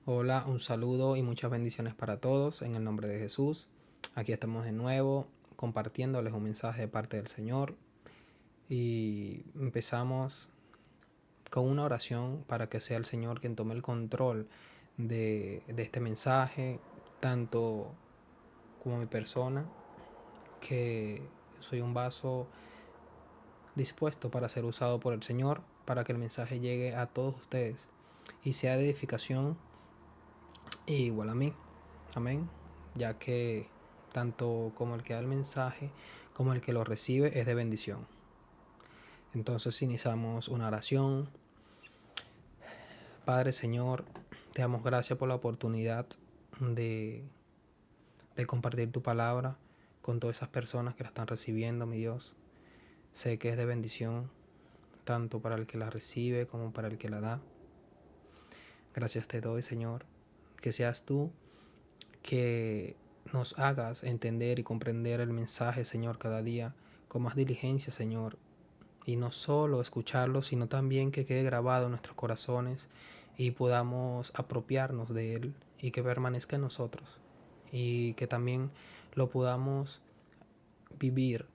Hola, un saludo y muchas bendiciones para todos en el nombre de Jesús. Aquí estamos de nuevo compartiéndoles un mensaje de parte del Señor y empezamos con una oración para que sea el Señor quien tome el control de este mensaje, tanto como mi persona, que soy un vaso dispuesto para ser usado por el Señor, para que el mensaje llegue a todos ustedes y sea de edificación igual a mí. Amén. Ya que tanto como el que da el mensaje como el que lo recibe es de bendición. Entonces iniciamos una oración. Padre Señor, te damos gracias por la oportunidad de, de compartir tu palabra con todas esas personas que la están recibiendo, mi Dios. Sé que es de bendición tanto para el que la recibe como para el que la da. Gracias te doy, Señor. Que seas tú que nos hagas entender y comprender el mensaje, Señor, cada día con más diligencia, Señor. Y no solo escucharlo, sino también que quede grabado en nuestros corazones y podamos apropiarnos de él y que permanezca en nosotros. Y que también lo podamos vivir,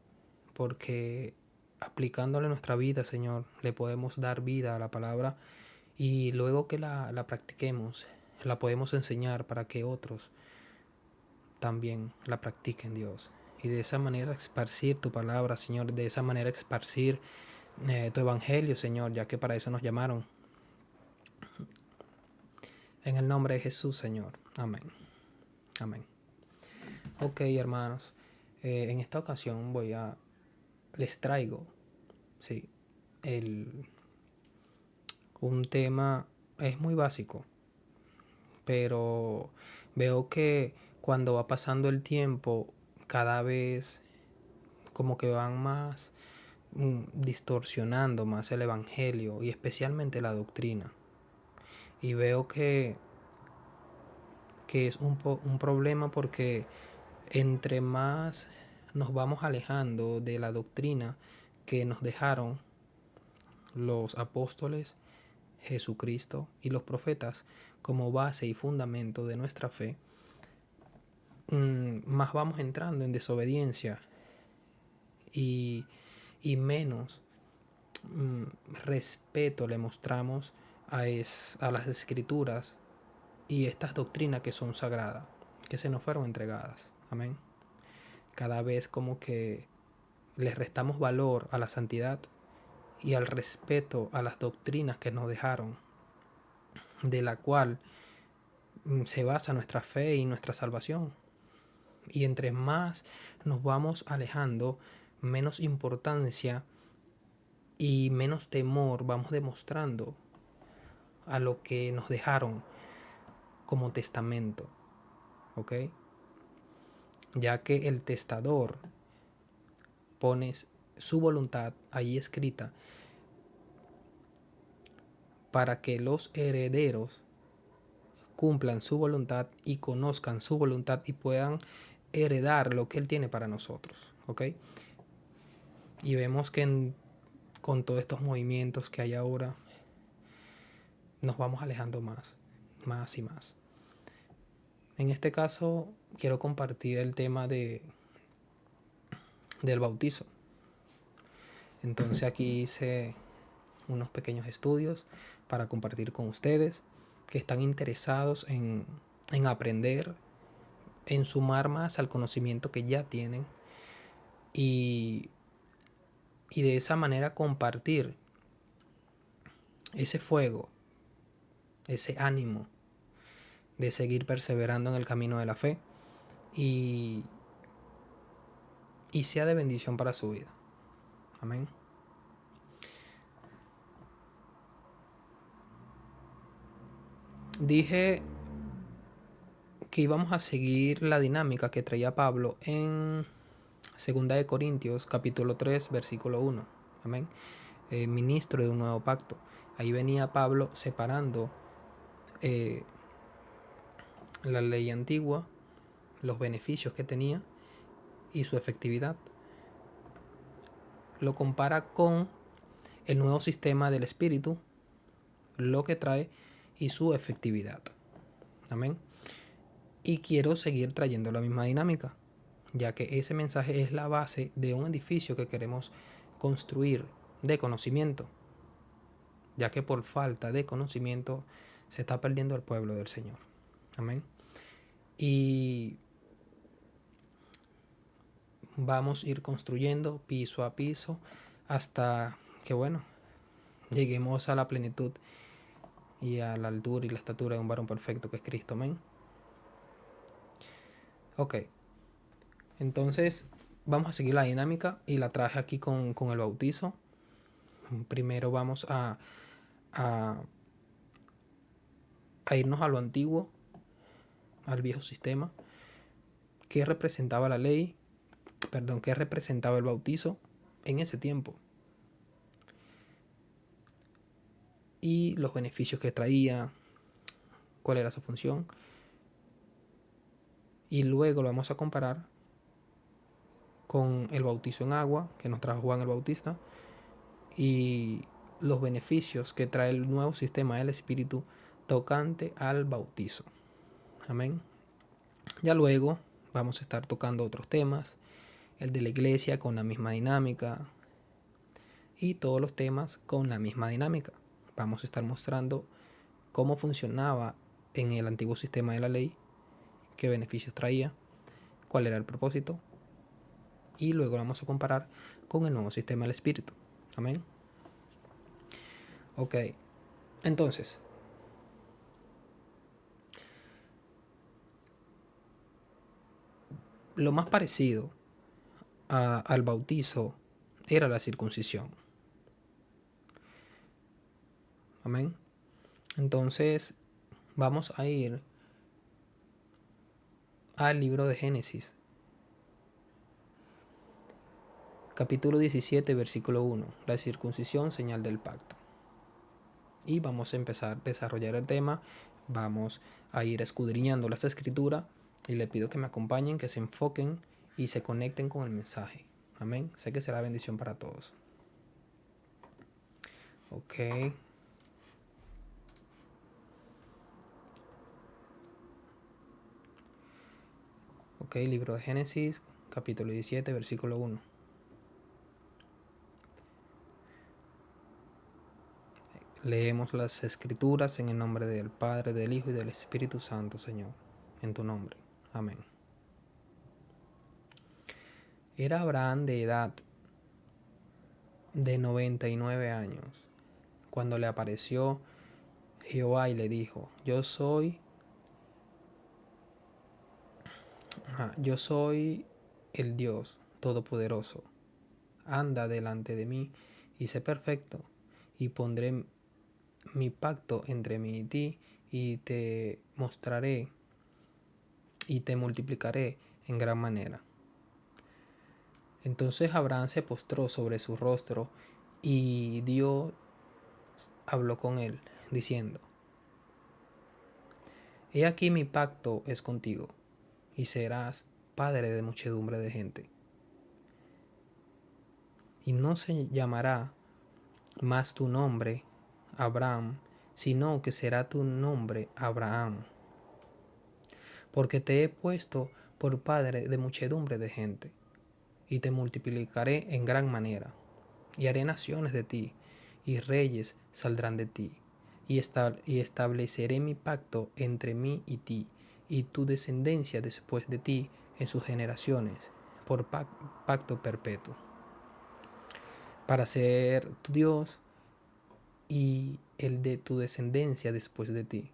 porque aplicándole nuestra vida, Señor, le podemos dar vida a la palabra y luego que la practiquemos, la podemos enseñar para que otros también la practiquen, Dios. Y de esa manera esparcir tu palabra, Señor, de esa manera esparcir tu evangelio, Señor, ya que para eso nos llamaron. En el nombre de Jesús, Señor. Amén. Amén. Ok, hermanos, en esta ocasión les traigo, sí, el, un tema, es muy básico, pero veo que cuando va pasando el tiempo, cada vez como que van más distorsionando más el evangelio y especialmente la doctrina. Y veo que es un problema porque entre más nos vamos alejando de la doctrina que nos dejaron los apóstoles, Jesucristo y los profetas como base y fundamento de nuestra fe, más vamos entrando en desobediencia y, y menos respeto le mostramos a las escrituras y estas doctrinas que son sagradas, que se nos fueron entregadas. Amén. Cada vez como que les restamos valor a la santidad y al respeto a las doctrinas que nos dejaron, de la cual se basa nuestra fe y nuestra salvación. Y entre más nos vamos alejando, menos importancia y menos temor vamos demostrando a lo que nos dejaron como testamento, ¿ok? Ya que el testador pone su voluntad ahí escrita para que los herederos cumplan su voluntad y conozcan su voluntad y puedan heredar lo que Él tiene para nosotros, ¿ok? Y vemos que con todos estos movimientos que hay ahora, nos vamos alejando más y más. En este caso, quiero compartir el tema del bautizo. Entonces aquí hice unos pequeños estudios para compartir con ustedes que están interesados en aprender, en sumar más al conocimiento que ya tienen y, y de esa manera compartir ese fuego, ese ánimo de seguir perseverando en el camino de la fe y, y sea de bendición para su vida. Amén. Dije que íbamos a seguir la dinámica que traía Pablo en 2 Corintios, capítulo 3, versículo 1. Amén. Ministro de un nuevo pacto. Ahí venía Pablo separando la ley antigua, los beneficios que tenía y su efectividad. Lo compara con el nuevo sistema del Espíritu, lo que trae y su efectividad. Amén. Y quiero seguir trayendo la misma dinámica, ya que ese mensaje es la base de un edificio que queremos construir de conocimiento, ya que por falta de conocimiento se está perdiendo el pueblo del Señor. Amén. Y vamos a ir construyendo piso a piso hasta que, bueno, lleguemos a la plenitud y a la altura y la estatura de un varón perfecto que es Cristo. Amén. Ok, entonces vamos a seguir la dinámica y la traje aquí con el bautizo. Primero vamos a irnos a lo antiguo, al viejo sistema. ¿Qué representaba la ley? Perdón, ¿qué representaba el bautizo en ese tiempo? Y los beneficios que traía, cuál era su función. Y luego lo vamos a comparar con el bautizo en agua que nos trajo Juan el Bautista y los beneficios que trae el nuevo sistema del Espíritu tocante al bautizo. Amén. Ya luego vamos a estar tocando otros temas, el de la iglesia con la misma dinámica y todos los temas con la misma dinámica. Vamos a estar mostrando cómo funcionaba en el antiguo sistema de la ley, qué beneficios traía, cuál era el propósito, y luego lo vamos a comparar con el nuevo sistema del Espíritu. Amén. Ok, entonces, lo más parecido al bautizo era la circuncisión. Amén. Entonces, vamos a ir al libro de Génesis, capítulo 17, versículo 1, la circuncisión, señal del pacto. Y vamos a empezar a desarrollar el tema, vamos a ir escudriñando las escrituras y le pido que me acompañen, que se enfoquen y se conecten con el mensaje. Amén. Sé que será bendición para todos. Ok. Ok, libro de Génesis, capítulo 17, versículo 1. Leemos las escrituras en el nombre del Padre, del Hijo y del Espíritu Santo, Señor, en tu nombre. Amén. Era Abraham de edad de 99 años cuando le apareció Jehová y le dijo, yo soy el Dios Todopoderoso. Anda delante de mí y sé perfecto, y pondré mi pacto entre mí y ti, y te mostraré y te multiplicaré en gran manera. Entonces Abraham se postró sobre su rostro y Dios habló con él, diciendo, he aquí mi pacto es contigo, y serás padre de muchedumbre de gente. Y no se llamará más tu nombre Abraham, sino que será tu nombre Abraham, porque te he puesto por padre de muchedumbre de gente, y te multiplicaré en gran manera, y haré naciones de ti, y reyes saldrán de ti, y estableceré mi pacto entre mí y ti, y tu descendencia después de ti en sus generaciones, por pacto perpetuo, para ser tu Dios y el de tu descendencia después de ti.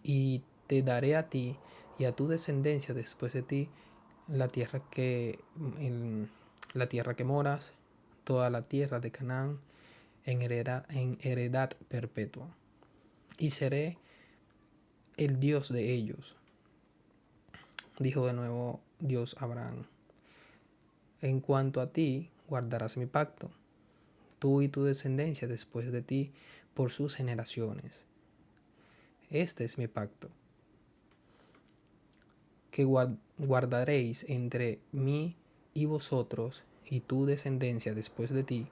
Y te daré a ti y a tu descendencia después de ti la tierra que moras, toda la tierra de Canaán en heredad perpetua. Y seré el Dios de ellos. Dijo de nuevo Dios a Abraham, en cuanto a ti guardarás mi pacto, tú y tu descendencia después de ti por sus generaciones. Este es mi pacto, que guardaréis entre mí y vosotros, y tu descendencia después de ti,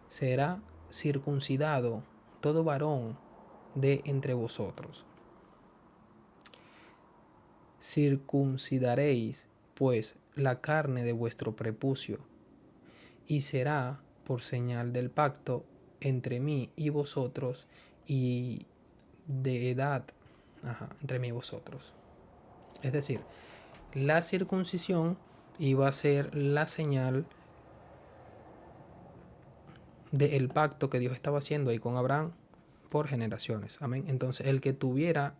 será circuncidado todo varón de entre vosotros. Circuncidaréis, pues, la carne de vuestro prepucio, y será por señal del pacto entre mí y vosotros, y de edad, entre mí y vosotros. Es decir, la circuncisión iba a ser la señal del pacto que Dios estaba haciendo ahí con Abraham por generaciones. Amén. Entonces, el que tuviera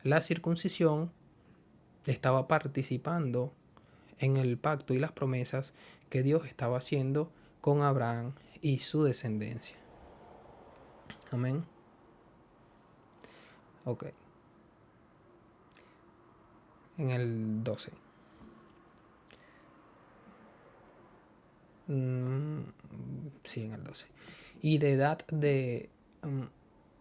la circuncisión estaba participando en el pacto y las promesas que Dios estaba haciendo con Abraham y su descendencia. Amén. Ok. En el 12. Sí, en el 12. Y de edad de,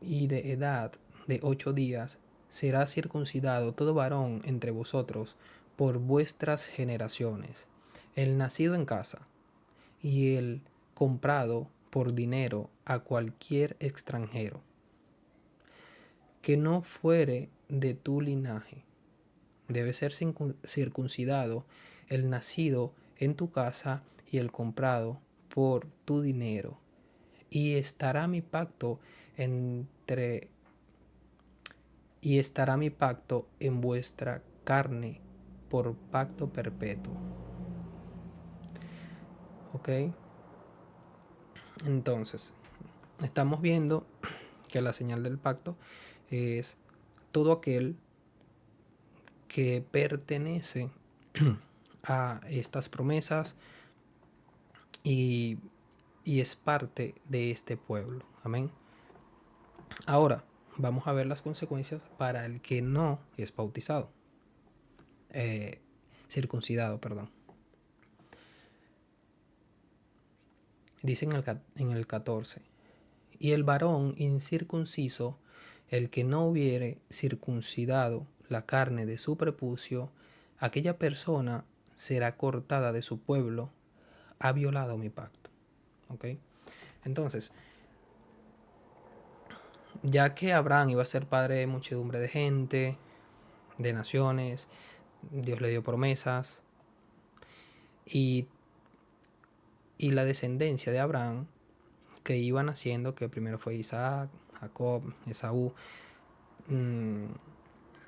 y de edad de 8 días será circuncidado todo varón entre vosotros por vuestras generaciones, el nacido en casa y el comprado por dinero a cualquier extranjero, que no fuere de tu linaje. Debe ser circuncidado el nacido en tu casa y el comprado por tu dinero. Y estará mi pacto en vuestra carne por pacto perpetuo. ¿Ok? Entonces, estamos viendo que la señal del pacto es todo aquel que pertenece a estas promesas y es parte de este pueblo. Amén. Ahora, vamos a ver las consecuencias para el que no es bautizado. Circuncidado, perdón. Dice en el 14. Y el varón incircunciso, el que no hubiere circuncidado la carne de su prepucio, aquella persona será cortada de su pueblo, ha violado mi pacto. ¿Ok? Entonces, ya que Abraham iba a ser padre de muchedumbre de gente, de naciones, Dios le dio promesas, y la descendencia de Abraham que iban haciendo, que primero fue Isaac, Jacob, Esaú,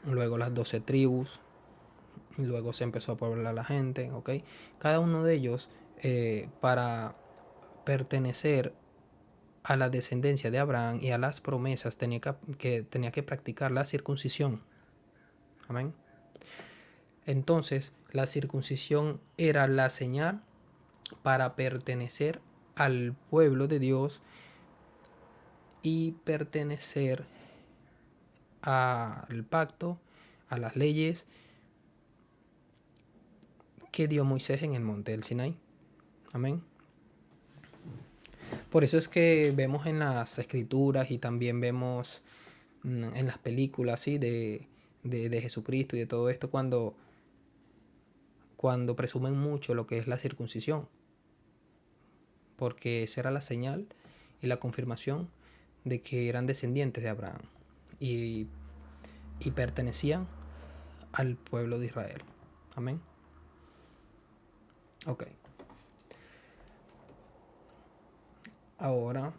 luego las 12 tribus, luego se empezó a poblar la gente, ¿ok? Cada uno de ellos, para pertenecer a la descendencia de Abraham y a las promesas, tenía que practicar la circuncisión. Amén. Entonces, la circuncisión era la señal para pertenecer al pueblo de Dios y pertenecer al pacto, a las leyes que dio Moisés en el monte del Sinaí. Amén. Por eso es que vemos en las escrituras y también vemos en las películas, ¿sí? de Jesucristo y de todo esto, cuando presumen mucho lo que es la circuncisión, porque esa era la señal y la confirmación de que eran descendientes de Abraham y pertenecían al pueblo de Israel. Amén. Ok. Ahora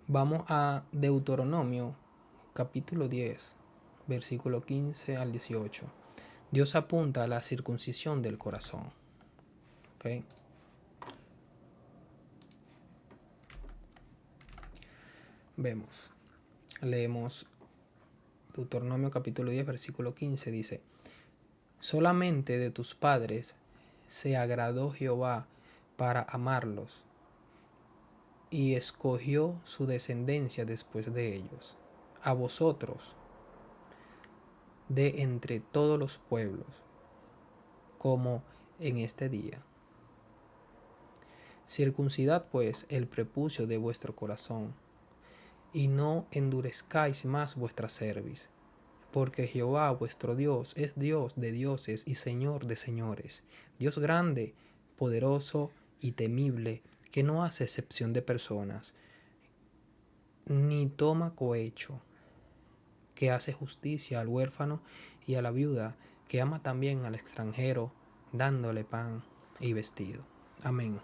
vamos a Deuteronomio capítulo 10, versículo 15 al 18. Dios apunta a la circuncisión del corazón. ¿Ok? Leemos Deuteronomio capítulo 10, versículo 15, dice: solamente de tus padres se agradó Jehová para amarlos, y escogió su descendencia después de ellos, a vosotros, de entre todos los pueblos, como en este día. Circuncidad pues el prepucio de vuestro corazón, y no endurezcáis más vuestra cerviz, porque Jehová vuestro Dios es Dios de dioses y Señor de señores, Dios grande, poderoso y temible, que no hace excepción de personas, ni toma cohecho, que hace justicia al huérfano y a la viuda, que ama también al extranjero, dándole pan y vestido. Amén.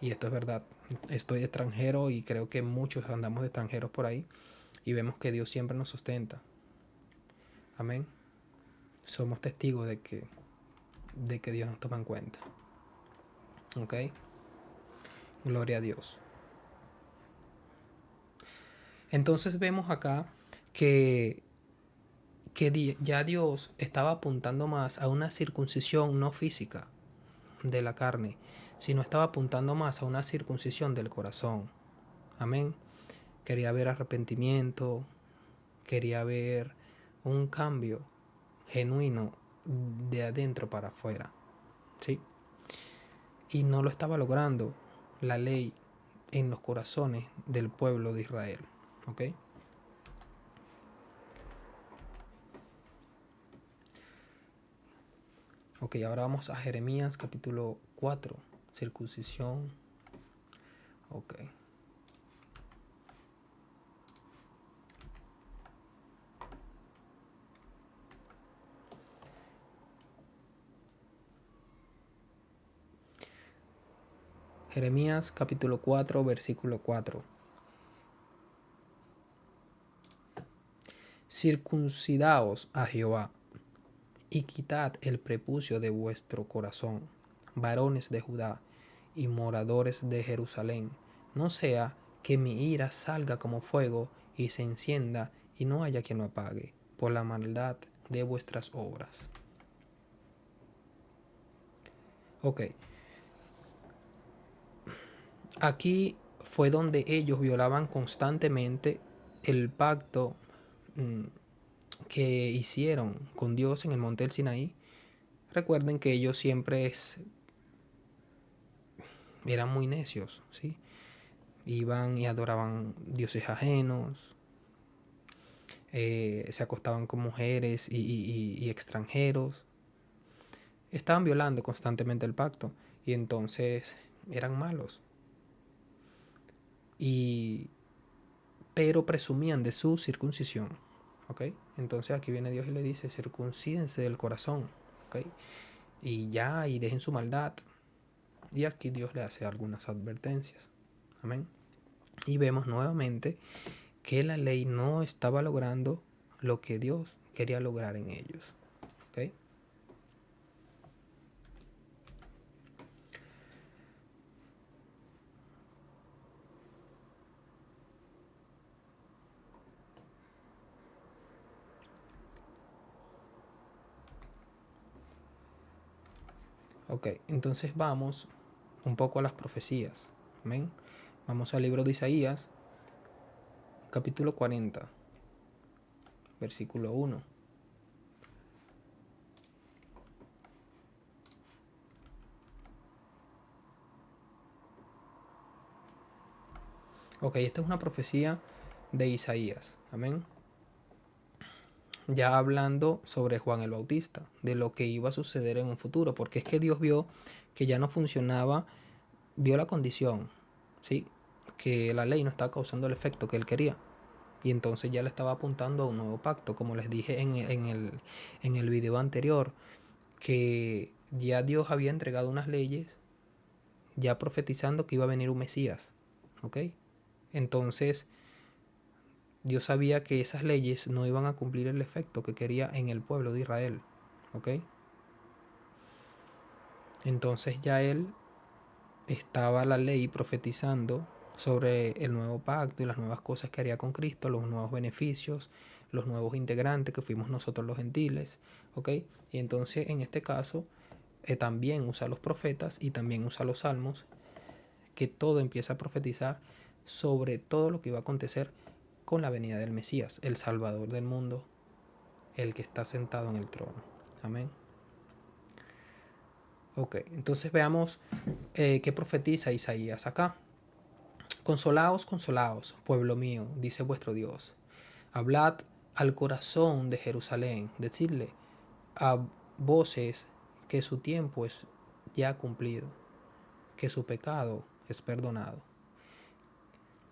Y esto es verdad. Estoy extranjero y creo que muchos andamos de extranjeros por ahí y vemos que Dios siempre nos sustenta. Amén. Somos testigos de que Dios nos toma en cuenta. ¿Ok? Gloria a Dios. Entonces vemos acá que ya Dios estaba apuntando más a una circuncisión no física de la carne, sino estaba apuntando más a una circuncisión del corazón. Amén. Quería ver arrepentimiento, quería ver un cambio genuino de adentro para afuera. ¿Sí? Y no lo estaba logrando la ley en los corazones del pueblo de Israel. ¿Ok? Ok, ahora vamos a Jeremías capítulo 4, circuncisión. Ok. Jeremías capítulo 4, versículo 4. Circuncidaos a Jehová y quitad el prepucio de vuestro corazón, varones de Judá y moradores de Jerusalén, no sea que mi ira salga como fuego y se encienda y no haya quien lo apague, por la maldad de vuestras obras. Ok, aquí fue donde ellos violaban constantemente el pacto que hicieron con Dios en el monte del Sinaí. Recuerden que ellos siempre eran muy necios, ¿sí? Iban y adoraban dioses ajenos, se acostaban con mujeres y extranjeros. Estaban violando constantemente el pacto y entonces eran malos. Pero presumían de su circuncisión. ¿Ok? Entonces aquí viene Dios y le dice, circuncídense del corazón. ¿Ok? Y ya, y dejen su maldad. Y aquí Dios le hace algunas advertencias. Amén. Y vemos nuevamente que la ley no estaba logrando lo que Dios quería lograr en ellos. ¿Ok? Ok, entonces vamos un poco a las profecías. Amén. Vamos al libro de Isaías, capítulo 40, versículo 1. Ok, esta es una profecía de Isaías. Amén. Ya hablando sobre Juan el Bautista, de lo que iba a suceder en un futuro, porque es que Dios vio que ya no funcionaba, vio la condición, ¿sí? Que la ley no estaba causando el efecto que él quería. Y entonces ya le estaba apuntando a un nuevo pacto, como les dije en el video anterior, que ya Dios había entregado unas leyes, ya profetizando que iba a venir un Mesías. ¿Ok? Entonces Dios sabía que esas leyes no iban a cumplir el efecto que quería en el pueblo de Israel. ¿Ok? Entonces ya él estaba la ley profetizando sobre el nuevo pacto y las nuevas cosas que haría con Cristo, los nuevos beneficios, los nuevos integrantes que fuimos nosotros los gentiles. ¿Ok? Y entonces en este caso también usa los profetas y también usa los salmos, que todo empieza a profetizar sobre todo lo que iba a acontecer con la venida del Mesías, el Salvador del mundo, el que está sentado en el trono. Amén. Ok, entonces veamos qué profetiza Isaías acá. Consolaos, consolaos, pueblo mío, dice vuestro Dios. Hablad al corazón de Jerusalén, decidle a voces que su tiempo es ya cumplido, que su pecado es perdonado,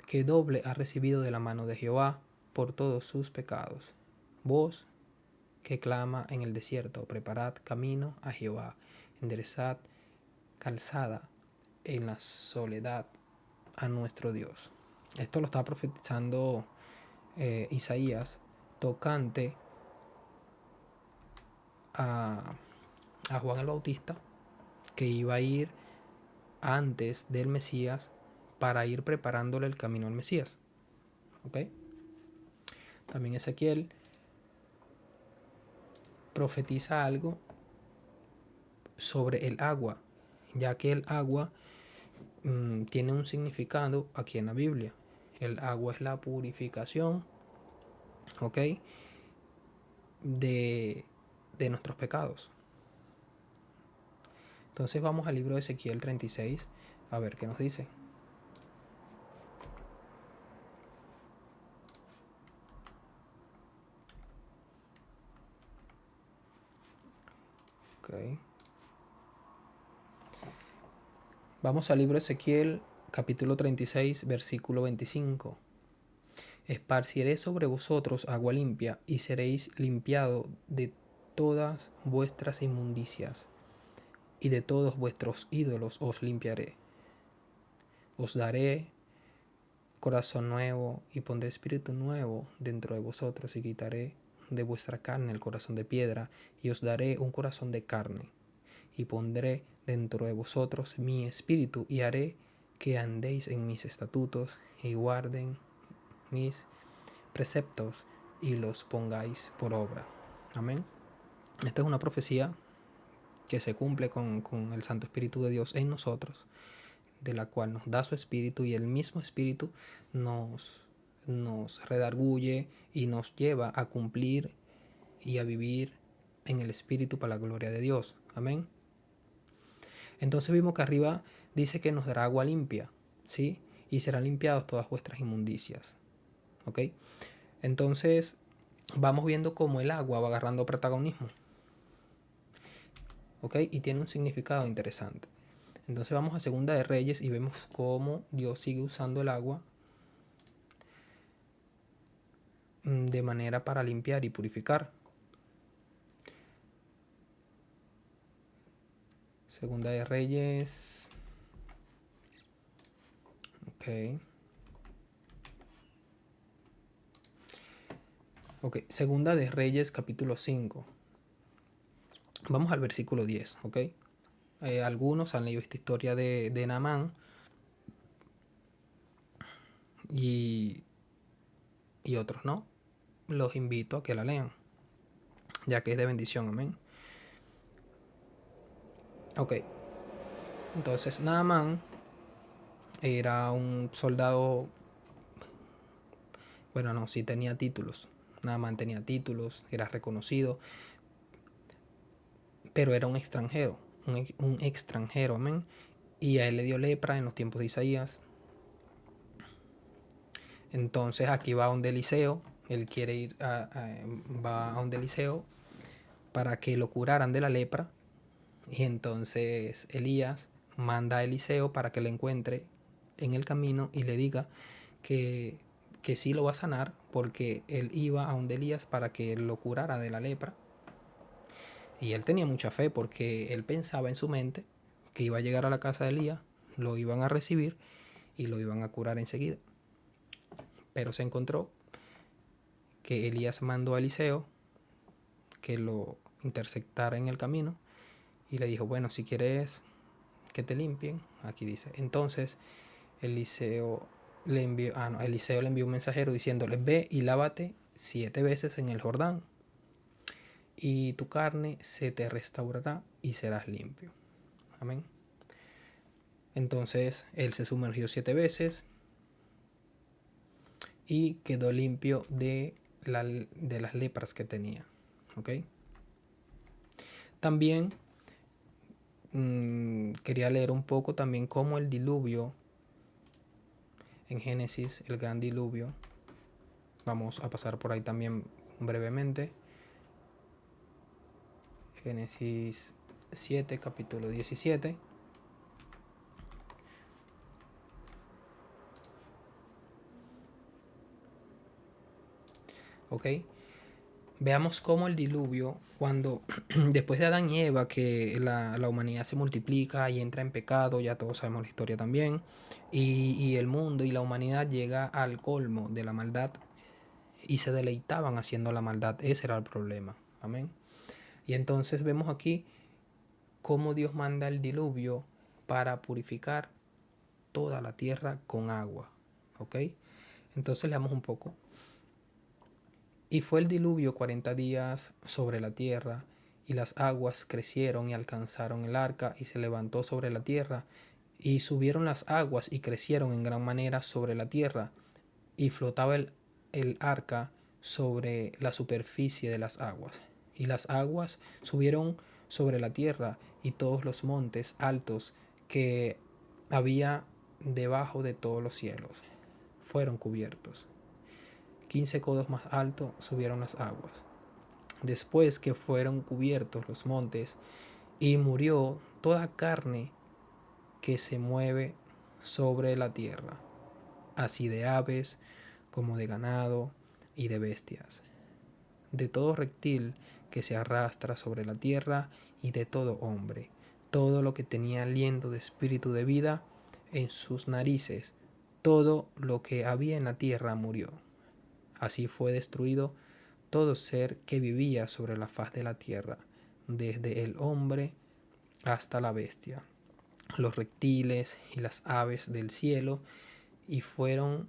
que doble ha recibido de la mano de Jehová por todos sus pecados. Voz que clama en el desierto, preparad camino a Jehová, enderezad calzada en la soledad a nuestro Dios. Esto lo estaba profetizando Isaías tocante a Juan el Bautista, que iba a ir antes del Mesías para ir preparándole el camino al Mesías. ¿Ok? También Ezequiel profetiza algo sobre el agua, ya que el agua tiene un significado aquí en la Biblia. El agua es la purificación, ¿ok?, de nuestros pecados. Entonces vamos al libro de Ezequiel 36 a ver qué nos dice. Okay. Vamos al libro de Ezequiel, capítulo 36, versículo 25. Esparciré sobre vosotros agua limpia, y seréis limpiados de todas vuestras inmundicias, y de todos vuestros ídolos os limpiaré. Os daré corazón nuevo, y pondré espíritu nuevo dentro de vosotros, y quitaré de vuestra carne el corazón de piedra, y os daré un corazón de carne, y pondré dentro de vosotros mi espíritu, y haré que andéis en mis estatutos, y guarden mis preceptos, y los pongáis por obra. Amén. Esta es una profecía que se cumple con el Santo Espíritu de Dios en nosotros, de la cual nos da su Espíritu, y el mismo Espíritu nos redarguye y nos lleva a cumplir y a vivir en el Espíritu para la gloria de Dios. Amén. Entonces vimos que arriba dice que nos dará agua limpia, ¿sí? Y serán limpiados todas vuestras inmundicias. ¿Ok? Entonces vamos viendo cómo el agua va agarrando protagonismo. ¿Ok? Y tiene un significado interesante. Entonces vamos a Segunda de Reyes y vemos cómo Dios sigue usando el agua de manera para limpiar y purificar. Segunda de Reyes. Ok. Ok. Segunda de Reyes, capítulo 5. Vamos al versículo 10. Ok. Algunos han leído esta historia de Naamán. Y otros no. Los invito a que la lean, ya que es de bendición. Amén. Ok. Entonces Naamán era un soldado. Bueno, no, sí tenía títulos. Naamán tenía títulos, era reconocido, pero era un extranjero, un extranjero, amén. Y a él le dio lepra en los tiempos de Isaías. Entonces aquí va a donde Eliseo, él quiere ir va a donde Eliseo para que lo curaran de la lepra. Y entonces Elías manda a Eliseo para que lo encuentre en el camino y le diga que sí lo va a sanar, porque él iba a donde Elías para que lo curara de la lepra. Y él tenía mucha fe, porque él pensaba en su mente que iba a llegar a la casa de Elías, lo iban a recibir y lo iban a curar enseguida. Pero se encontró que Elías mandó a Eliseo que lo interceptara en el camino y le dijo, bueno, si quieres que te limpien, aquí dice. Entonces Eliseo le envió un mensajero diciéndole, ve y lávate 7 veces en el Jordán, y tu carne se te restaurará y serás limpio. Amén. Entonces él se sumergió 7 veces y quedó limpio de las lepras que tenía. ¿Ok? También quería leer un poco también cómo el diluvio en Génesis, el gran diluvio. Vamos a pasar por ahí también brevemente. Génesis 7, capítulo 17. ¿ok? Veamos cómo el diluvio, cuando después de Adán y Eva, que la humanidad se multiplica y entra en pecado, ya todos sabemos la historia también, y el mundo y la humanidad llega al colmo de la maldad y se deleitaban haciendo la maldad. Ese era el problema. Amén. Y entonces vemos aquí cómo Dios manda el diluvio para purificar toda la tierra con agua. ¿Ok? Entonces leamos un poco. Y fue el diluvio 40 días sobre la tierra, y las aguas crecieron y alcanzaron el arca, y se levantó sobre la tierra, y subieron las aguas y crecieron en gran manera sobre la tierra, y flotaba el arca sobre la superficie de las aguas. Y las aguas subieron sobre la tierra, y todos los montes altos que había debajo de todos los cielos fueron cubiertos. 15 codos más alto subieron las aguas. Después que fueron cubiertos los montes, y murió toda carne que se mueve sobre la tierra, así de aves como de ganado y de bestias, de todo reptil que se arrastra sobre la tierra y de todo hombre, todo lo que tenía aliento de espíritu de vida en sus narices, todo lo que había en la tierra murió. Así fue destruido todo ser que vivía sobre la faz de la tierra, desde el hombre hasta la bestia, los reptiles y las aves del cielo, y fueron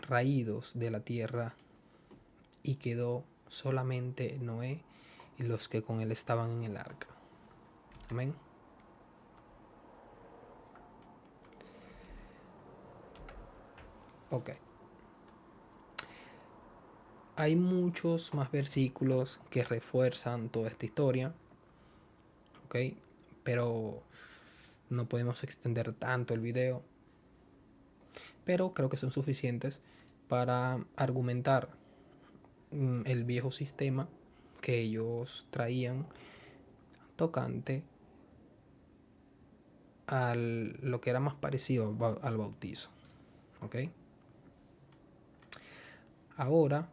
raídos de la tierra, y quedó solamente Noé y los que con él estaban en el arca. Amén. Ok. Hay muchos más versículos que refuerzan toda esta historia, ok, pero no podemos extender tanto el video, pero creo que son suficientes para argumentar el viejo sistema que ellos traían tocante a lo que era más parecido al bautizo. ¿Ok? Ahora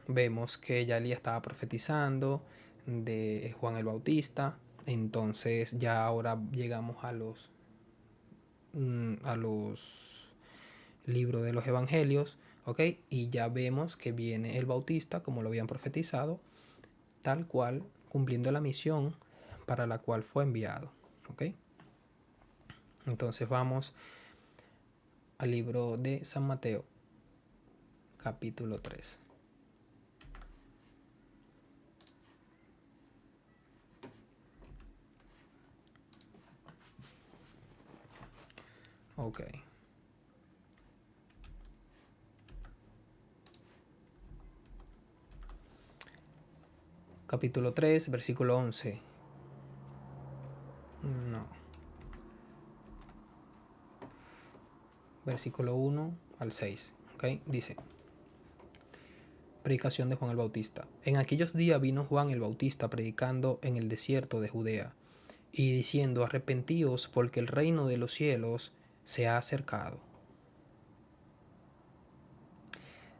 vemos que ya Elías estaba profetizando de Juan el Bautista. Entonces ya ahora llegamos a los libros de los evangelios, ¿ok? Y ya vemos que viene el Bautista como lo habían profetizado, tal cual, cumpliendo la misión para la cual fue enviado, ¿ok? Entonces vamos al libro de San Mateo, capítulo 3. Ok. Capítulo 3, versículo 11. No. Versículo 1 al 6. Ok. Dice: Predicación de Juan el Bautista. En aquellos días vino Juan el Bautista predicando en el desierto de Judea y diciendo: arrepentíos, porque el reino de los cielos se ha acercado.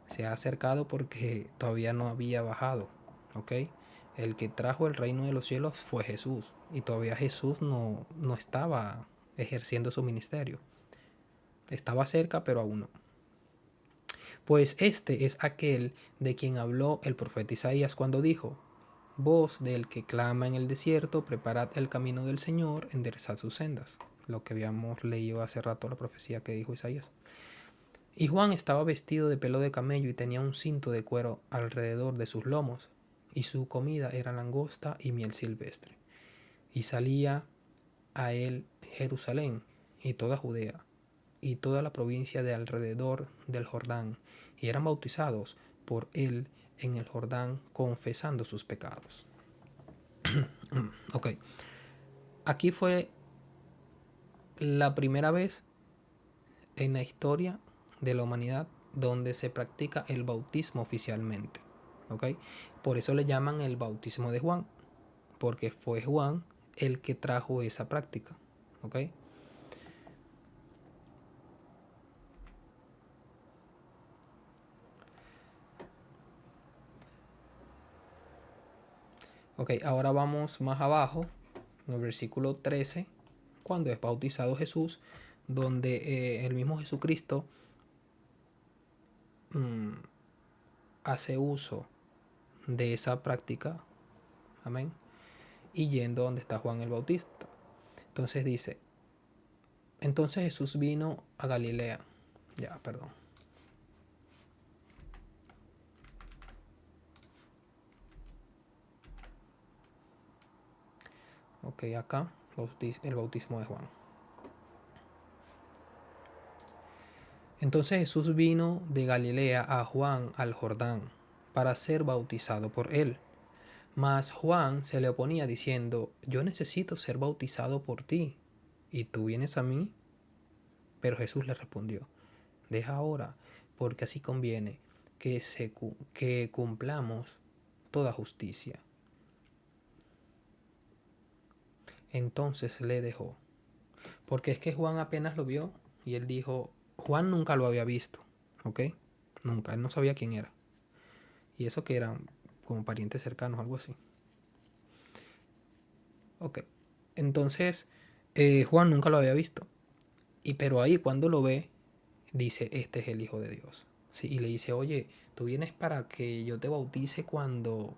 Se ha acercado porque todavía no había bajado, ¿ok? El que trajo el reino de los cielos fue Jesús, y todavía Jesús no estaba ejerciendo su ministerio. Estaba cerca, pero aún no. Pues este es aquel de quien habló el profeta Isaías cuando dijo: voz del que clama en el desierto, preparad el camino del Señor, enderezad sus sendas. Lo que habíamos leído hace rato, la profecía que dijo Isaías. Y Juan estaba vestido de pelo de camello y tenía un cinto de cuero alrededor de sus lomos, y su comida era langosta y miel silvestre. Y salía a él Jerusalén y toda Judea y toda la provincia de alrededor del Jordán, y eran bautizados por él en el Jordán, confesando sus pecados. Ok. Aquí fue la primera vez en la historia de la humanidad donde se practica el bautismo oficialmente. ¿Ok? Por eso le llaman el bautismo de Juan, porque fue Juan el que trajo esa práctica. ¿Ok? Ok, ahora vamos más abajo, en el versículo 13, cuando es bautizado Jesús, donde el mismo Jesucristo hace uso de esa práctica, amén, y yendo donde está Juan el Bautista. Entonces dice, entonces Jesús vino a Galilea. Ya, perdón. Ok, acá el bautismo de Juan. Entonces Jesús vino de Galilea a Juan al Jordán para ser bautizado por él. Mas Juan se le oponía diciendo, yo necesito ser bautizado por ti, ¿y tú vienes a mí? Pero Jesús le respondió, deja ahora, porque así conviene que cumplamos toda justicia. Entonces le dejó, porque es que Juan apenas lo vio y él dijo, Juan nunca lo había visto, ¿ok? Nunca, él no sabía quién era. Y eso que eran como parientes cercanos, algo así. Ok, entonces Juan nunca lo había visto. Pero ahí cuando lo ve, dice, este es el Hijo de Dios. ¿Sí? Y le dice, oye, tú vienes para que yo te bautice cuando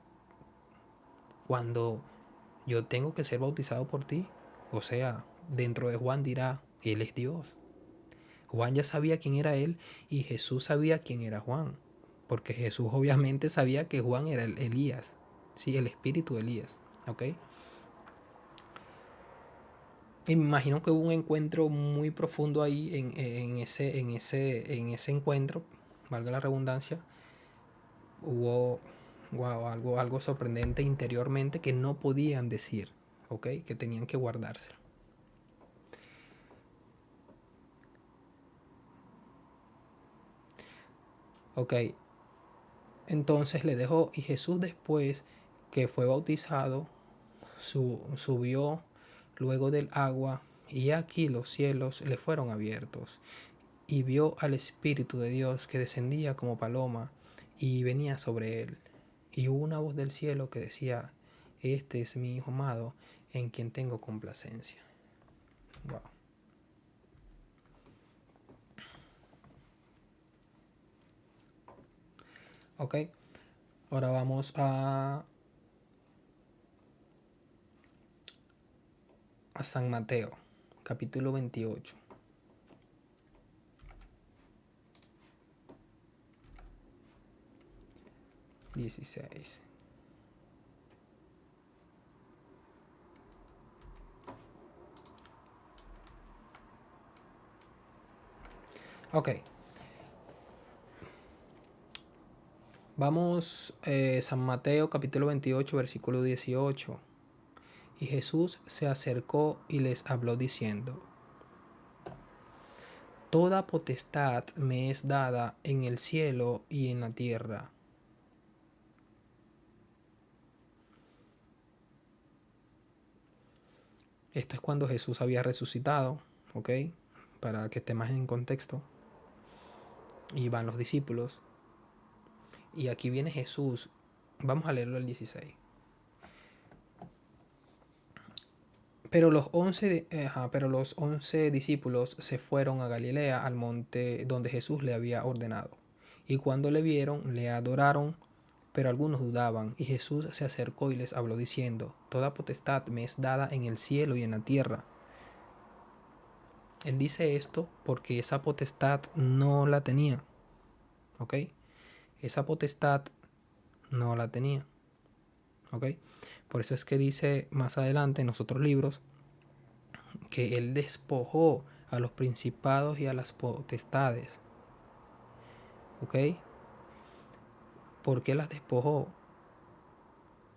yo tengo que ser bautizado por ti. O sea, dentro de Juan dirá, Él es Dios. Juan ya sabía quién era Él y Jesús sabía quién era Juan. Porque Jesús obviamente sabía que Juan era el Elías. Sí, el espíritu de Elías. ¿Ok? Y me imagino que hubo un encuentro muy profundo ahí en ese encuentro, valga la redundancia, hubo algo sorprendente interiormente que no podían decir, ¿ok? Que tenían que guardárselo. Ok, entonces le dejó y Jesús después que fue bautizado, subió luego del agua y aquí los cielos le fueron abiertos y vio al Espíritu de Dios que descendía como paloma y venía sobre él. Y hubo una voz del cielo que decía, este es mi Hijo amado en quien tengo complacencia. Wow. Ok, ahora vamos a San Mateo, capítulo 28. XVI. Ok, vamos San Mateo capítulo 28 versículo 18. Y Jesús se acercó y les habló diciendo, toda potestad me es dada en el cielo y en la tierra. Esto es cuando Jesús había resucitado, ¿ok? Para que esté más en contexto. Y van los discípulos. Y aquí viene Jesús. Vamos a leerlo el 16. Pero los 11 discípulos se fueron a Galilea, al monte donde Jesús le había ordenado. Y cuando le vieron, le adoraron, pero algunos dudaban. Y Jesús se acercó y les habló diciendo, toda potestad me es dada en el cielo y en la tierra. Él dice esto porque esa potestad no la tenía. ¿Ok? Esa potestad no la tenía. ¿Ok? Por eso es que dice más adelante en los otros libros que él despojó a los principados y a las potestades. ¿Ok? ¿Por qué las despojó?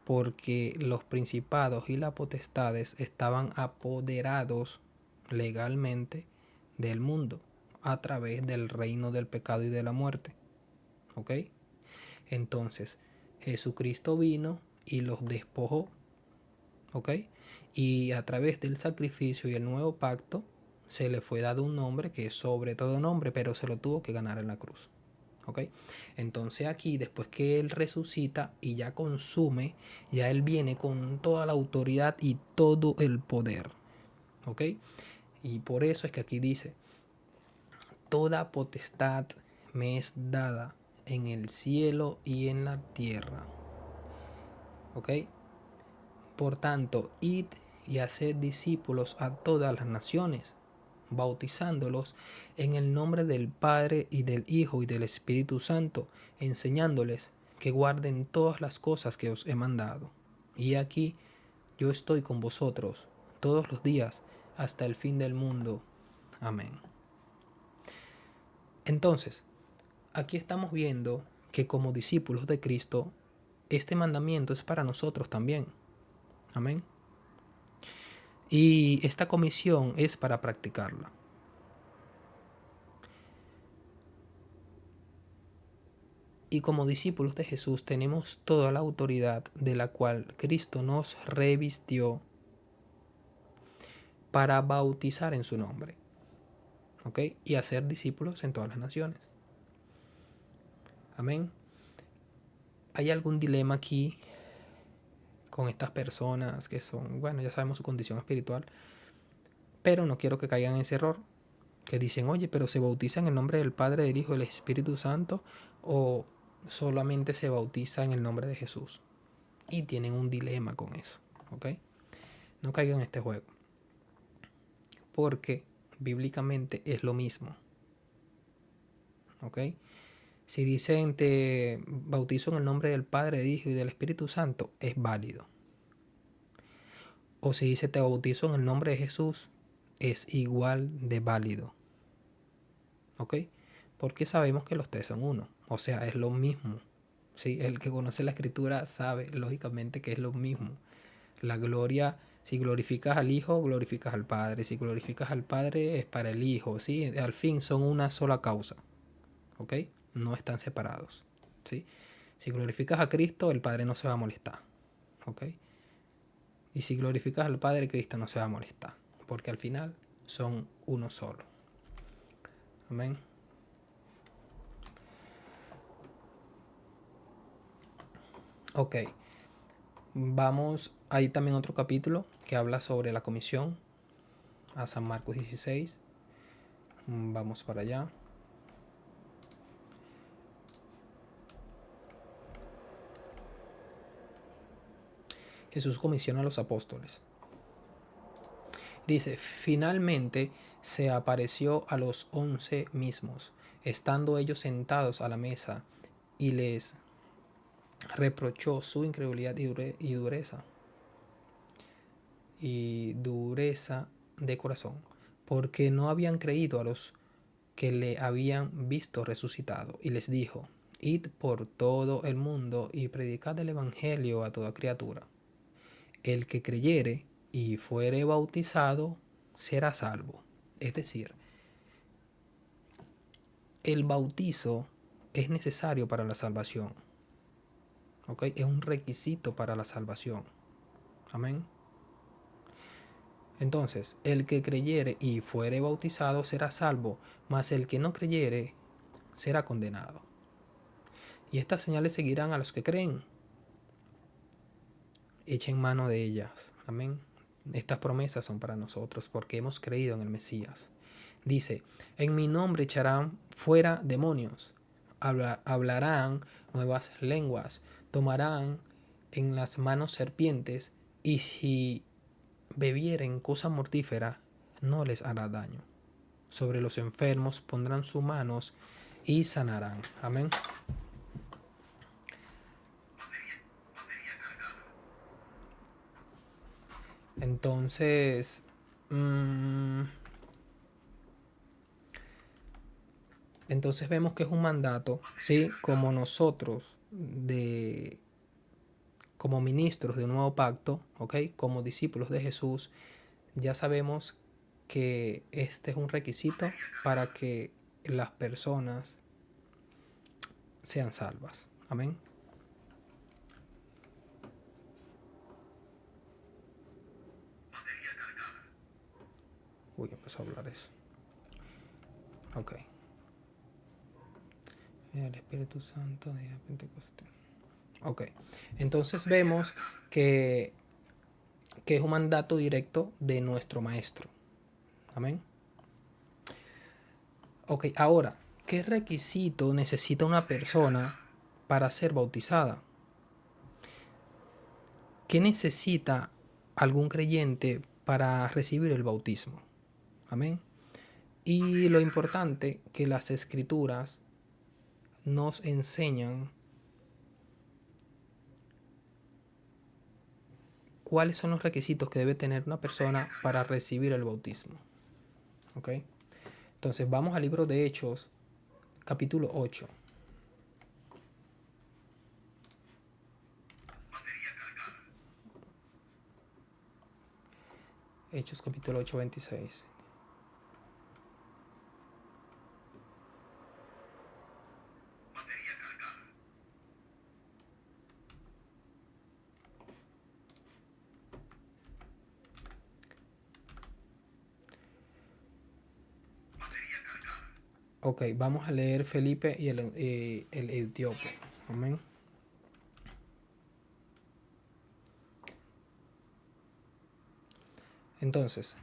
Porque los principados y las potestades estaban apoderados legalmente del mundo a través del reino del pecado y de la muerte. ¿Ok? Entonces, Jesucristo vino y los despojó. ¿Ok? Y a través del sacrificio y el nuevo pacto se le fue dado un nombre que es sobre todo nombre, pero se lo tuvo que ganar en la cruz. ¿ok? Entonces aquí, después que Él resucita y ya consume, ya Él viene con toda la autoridad y todo el poder, ¿ok? Y por eso es que aquí dice, toda potestad me es dada en el cielo y en la tierra, ¿ok? Por tanto, id y haced discípulos a todas las naciones, bautizándolos en el nombre del Padre y del Hijo y del Espíritu Santo, enseñándoles que guarden todas las cosas que os he mandado. Y aquí yo estoy con vosotros todos los días hasta el fin del mundo. Amén. Entonces, aquí estamos viendo que como discípulos de Cristo, este mandamiento es para nosotros también. Amén. Y esta comisión es para practicarla. Y como discípulos de Jesús tenemos toda la autoridad de la cual Cristo nos revistió para bautizar en su nombre, ¿ok? Y hacer discípulos en todas las naciones. Amén. ¿Hay algún dilema aquí con estas personas que son, bueno, ya sabemos su condición espiritual, pero no quiero que caigan en ese error? Que dicen, oye, pero ¿se bautiza en el nombre del Padre, del Hijo y del Espíritu Santo? ¿O solamente se bautiza en el nombre de Jesús? Y tienen un dilema con eso, ¿ok? No caigan en este juego. Porque bíblicamente es lo mismo, ¿ok? Si dicen te bautizo en el nombre del Padre, del Hijo y del Espíritu Santo, es válido. O si dice te bautizo en el nombre de Jesús, es igual de válido, ¿ok? Porque sabemos que los tres son uno, o sea, es lo mismo. ¿Sí? El que conoce la escritura sabe lógicamente que es lo mismo. La gloria, si glorificas al Hijo, glorificas al Padre. Si glorificas al Padre es para el Hijo, ¿sí? Al fin son una sola causa, ¿ok? No están separados, ¿sí? Si glorificas a Cristo, el Padre no se va a molestar, ¿ok? Y si glorificas al Padre, Cristo no se va a molestar, porque al final son uno solo. Amén. Ok, vamos, hay también otro capítulo que habla sobre la comisión a San Marcos 16. Vamos para allá. Jesús comisiona a los apóstoles. Dice, finalmente se apareció a los 11 mismos, estando ellos sentados a la mesa, y les reprochó su incredulidad y dureza de corazón, porque no habían creído a los que le habían visto resucitado, y les dijo, id por todo el mundo y predicad el evangelio a toda criatura. El que creyere y fuere bautizado será salvo. Es decir, el bautizo es necesario para la salvación, ¿ok? Es un requisito para la salvación. Amén. Entonces, el que creyere y fuere bautizado será salvo, mas el que no creyere será condenado. Y estas señales seguirán a los que creen. Echen mano de ellas. Amén. Estas promesas son para nosotros porque hemos creído en el Mesías. Dice, en mi nombre echarán fuera demonios, hablarán nuevas lenguas, tomarán en las manos serpientes, y si bebieren cosa mortífera, no les hará daño. Sobre los enfermos pondrán sus manos y sanarán. Amén. Entonces, vemos que es un mandato, ¿sí? Como nosotros, como ministros de un nuevo pacto, ¿ok? Como discípulos de Jesús, ya sabemos que este es un requisito para que las personas sean salvas. Amén. Uy, empezó a hablar eso. Ok. El Espíritu Santo de Pentecostés. Ok, entonces vemos que es un mandato directo de nuestro Maestro. Amén. Ok, ahora, ¿qué requisito necesita una persona para ser bautizada? ¿Qué necesita algún creyente para recibir el bautismo? Amén. Y lo importante que las escrituras nos enseñan cuáles son los requisitos que debe tener una persona para recibir el bautismo. ¿Ok? Entonces vamos al libro de Hechos, capítulo 8. Hechos capítulo 8, 26. Ok, vamos a leer Felipe y el etíope. Amén. Entonces,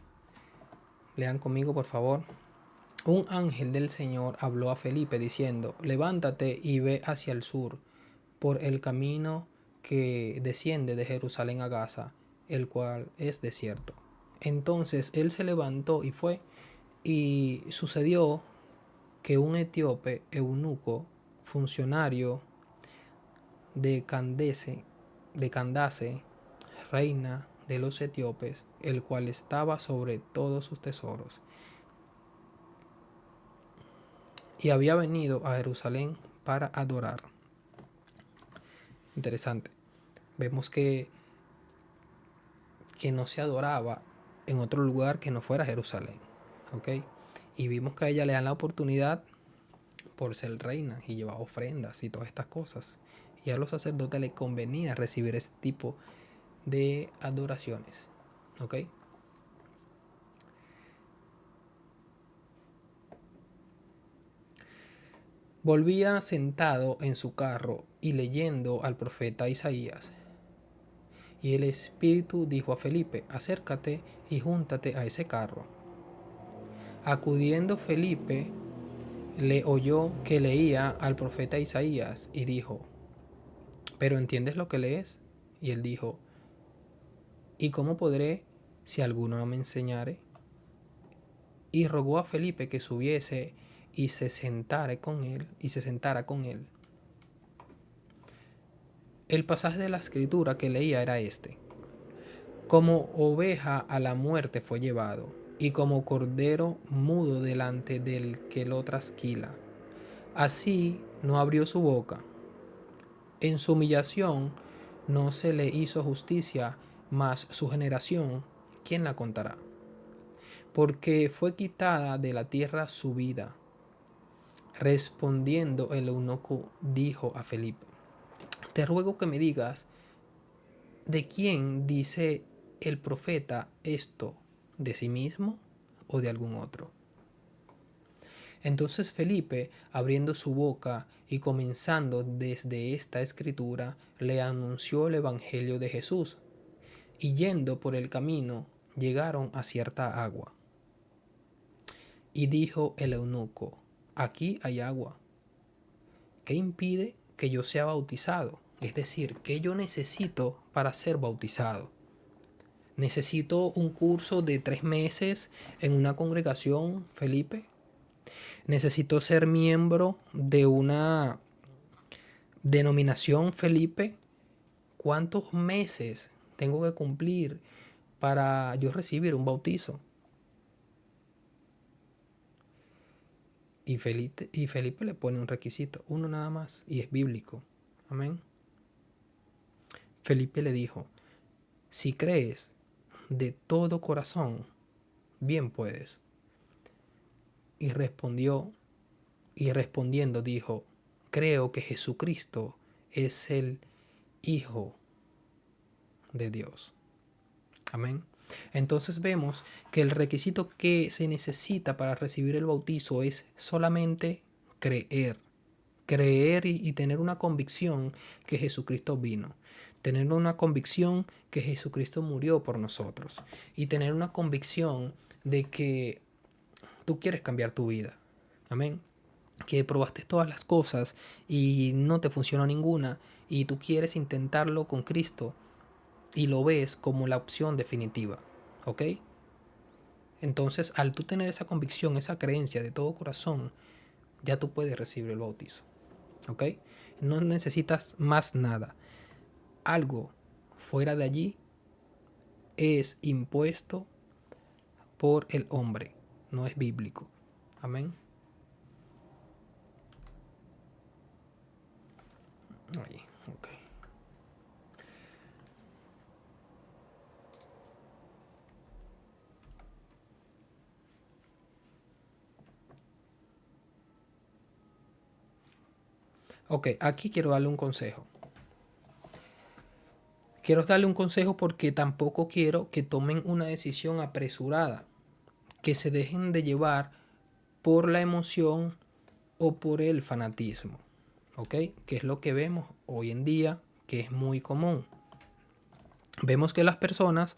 lean conmigo por favor. Un ángel del Señor habló a Felipe diciendo, levántate y ve hacia el sur, por el camino que desciende de Jerusalén a Gaza, el cual es desierto. Entonces él se levantó y fue, y sucedió que un etíope eunuco, funcionario de Candace, reina de los etíopes, el cual estaba sobre todos sus tesoros, y había venido a Jerusalén para adorar. Interesante. Vemos que no se adoraba en otro lugar que no fuera Jerusalén. ¿Ok? Y vimos que a ella le dan la oportunidad por ser reina y llevar ofrendas y todas estas cosas. Y a los sacerdotes les convenía recibir ese tipo de adoraciones. ¿Ok? Volvía sentado en su carro y leyendo al profeta Isaías. Y el Espíritu dijo a Felipe, acércate y júntate a ese carro. Acudiendo Felipe, le oyó que leía al profeta Isaías y dijo, ¿pero entiendes lo que lees? Y él dijo, ¿y cómo podré si alguno no me enseñare? Y rogó a Felipe que subiese y se sentara con él. El pasaje de la escritura que leía era este: como oveja a la muerte fue llevado, y como cordero mudo delante del que lo trasquila, así no abrió su boca. En su humillación no se le hizo justicia, mas su generación, ¿quién la contará? Porque fue quitada de la tierra su vida. Respondiendo el eunuco dijo a Felipe, te ruego que me digas, ¿de quién dice el profeta esto? ¿De sí mismo o de algún otro? Entonces Felipe, abriendo su boca y comenzando desde esta escritura, le anunció el evangelio de Jesús. Y yendo por el camino, llegaron a cierta agua. Y dijo el eunuco, aquí hay agua. ¿Qué impide que yo sea bautizado? Es decir, ¿qué yo necesito para ser bautizado? ¿Necesito un curso de 3 meses en una congregación, Felipe? ¿Necesito ser miembro de una denominación, Felipe? ¿Cuántos meses tengo que cumplir para yo recibir un bautizo? Y Felipe le pone un requisito, uno nada más, y es bíblico. Amén. Felipe le dijo, si crees de todo corazón, bien puedes. Y respondiendo dijo, creo que Jesucristo es el Hijo de Dios. Amén. Entonces vemos que el requisito que se necesita para recibir el bautizo es solamente creer. creer y tener una convicción que Jesucristo vino. Tener una convicción que Jesucristo murió por nosotros. Y tener una convicción de que tú quieres cambiar tu vida. Amén. Que probaste todas las cosas y no te funcionó ninguna y tú quieres intentarlo con Cristo y lo ves como la opción definitiva. ¿Ok? Entonces, al tú tener esa convicción, esa creencia de todo corazón, ya tú puedes recibir el bautizo. ¿Ok? No necesitas más nada. Algo fuera de allí es impuesto por el hombre, no es bíblico. Amén. Ahí, ok. Ok, aquí quiero darle un consejo. Quiero darle un consejo porque tampoco quiero que tomen una decisión apresurada, que se dejen de llevar por la emoción o por el fanatismo, ¿ok? Que es lo que vemos hoy en día, que es muy común. Vemos que las personas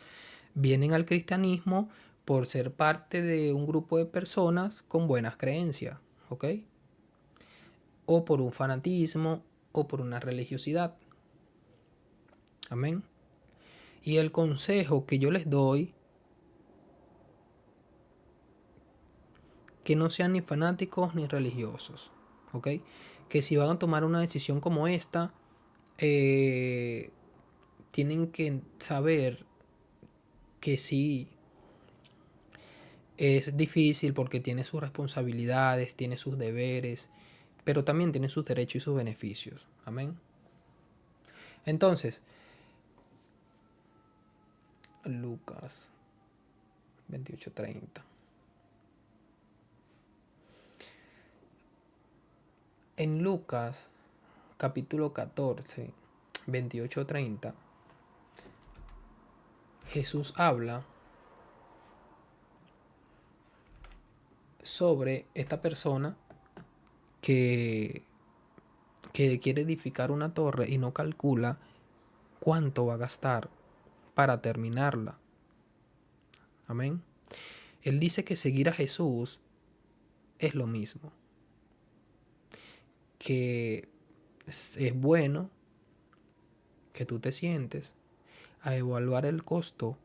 vienen al cristianismo por ser parte de un grupo de personas con buenas creencias, ¿ok? O por un fanatismo o por una religiosidad. Amén. Y el consejo que yo les doy, que no sean ni fanáticos ni religiosos, ¿ok? Que si van a tomar una decisión como esta, tienen que saber que sí es difícil porque tiene sus responsabilidades, tiene sus deberes, pero también tiene sus derechos y sus beneficios. Amén. Entonces, Lucas 28:30. En Lucas capítulo 14, 28:30, Jesús habla sobre esta persona que, que quiere edificar una torre y no calcula cuánto va a gastar para terminarla. Amén. Él dice que seguir a Jesús es lo mismo. Que es bueno que tú te sientes a evaluar el costo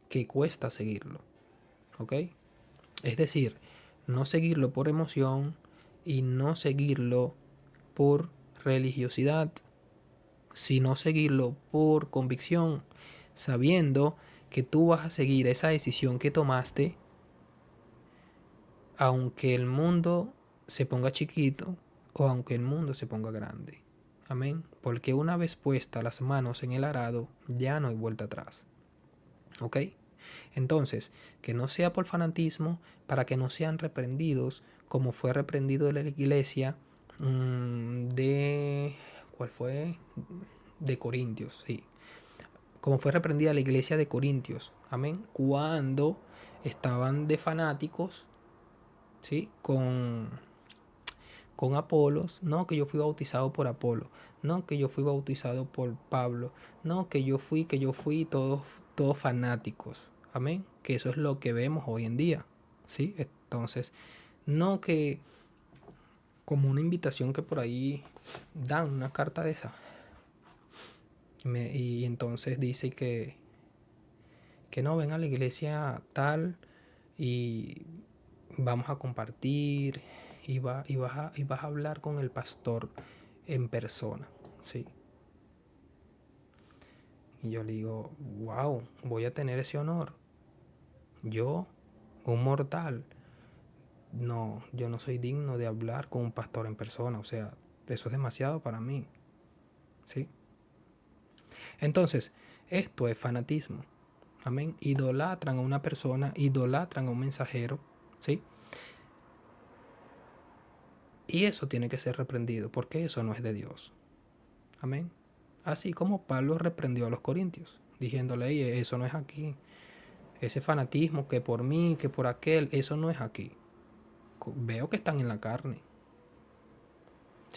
que cuesta seguirlo. ¿Ok? Es decir, no seguirlo por emoción y no seguirlo por religiosidad, sino seguirlo por convicción, sabiendo que tú vas a seguir esa decisión que tomaste, aunque el mundo se ponga chiquito o aunque el mundo se ponga grande. Amén. Porque una vez puestas las manos en el arado, ya no hay vuelta atrás. ¿Ok? Entonces, que no sea por fanatismo, para que no sean reprendidos, como fue reprendido de la iglesia de... ¿Cuál fue? De Corintios, sí. Como fue reprendida la iglesia de Corintios. Amén. Cuando estaban de fanáticos, ¿sí? Con Apolos, no que yo fui bautizado por Apolo, no que yo fui bautizado por Pablo, no que yo fui, todos fanáticos. Amén. Que eso es lo que vemos hoy en día. ¿Sí? Entonces, no que como una invitación que por ahí dan una carta de esa. Y entonces dice que no, ven a la iglesia tal y vamos a compartir y vas a hablar con el pastor en persona, ¿sí? Y yo le digo, wow, voy a tener ese honor. Yo, un mortal, no, yo no soy digno de hablar con un pastor en persona, o sea, eso es demasiado para mí, ¿sí? Entonces, esto es fanatismo, amén. Idolatran a una persona, idolatran a un mensajero, ¿sí? Y eso tiene que ser reprendido, porque eso no es de Dios. Amén. Así como Pablo reprendió a los corintios, diciéndole, eso no es aquí. Ese fanatismo que por mí, que por aquel, eso no es aquí. Veo que están en la carne.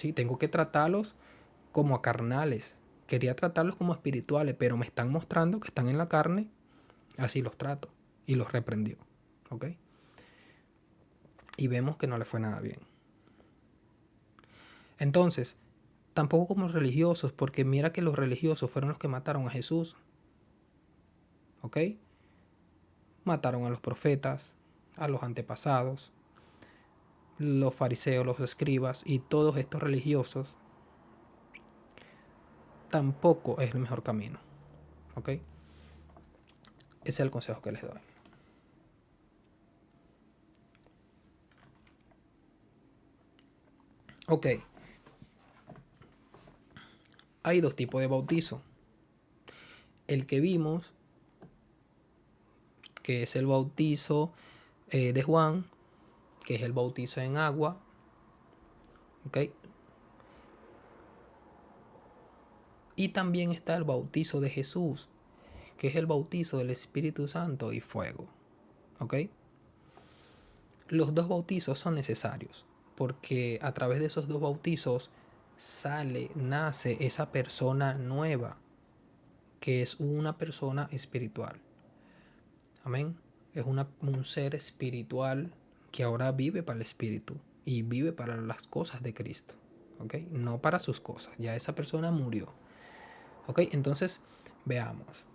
¿sí? Tengo que tratarlos como a carnales. Quería tratarlos como espirituales, pero me están mostrando que están en la carne, así los trato. Y los reprendió. ¿Ok? Y vemos que no le fue nada bien. Entonces, tampoco como religiosos, porque mira que los religiosos fueron los que mataron a Jesús. ¿Ok? Mataron a los profetas, a los antepasados, los fariseos, los escribas y todos estos religiosos. Tampoco es el mejor camino. ¿Ok? Ese es el consejo que les doy. Ok. Hay dos tipos de bautizo. El que vimos, que es el bautizo de Juan, que es el bautizo en agua. ¿Ok? Y también está el bautizo de Jesús, que es el bautizo del Espíritu Santo y fuego. ¿Ok? Los dos bautizos son necesarios, porque a través de esos dos bautizos nace esa persona nueva, que es una persona espiritual. Amén. Es un ser espiritual que ahora vive para el Espíritu y vive para las cosas de Cristo. ¿Ok? No para sus cosas. Ya esa persona murió. ¿Ok? Entonces, veamos.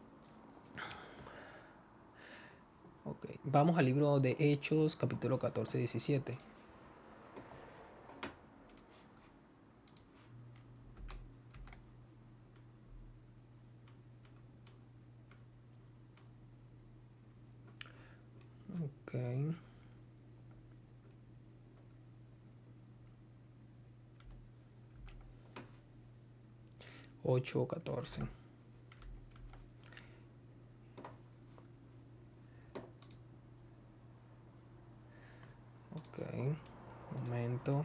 Ok, vamos al libro de Hechos, capítulo 14-17. Ok. 8-14. Ok, momento.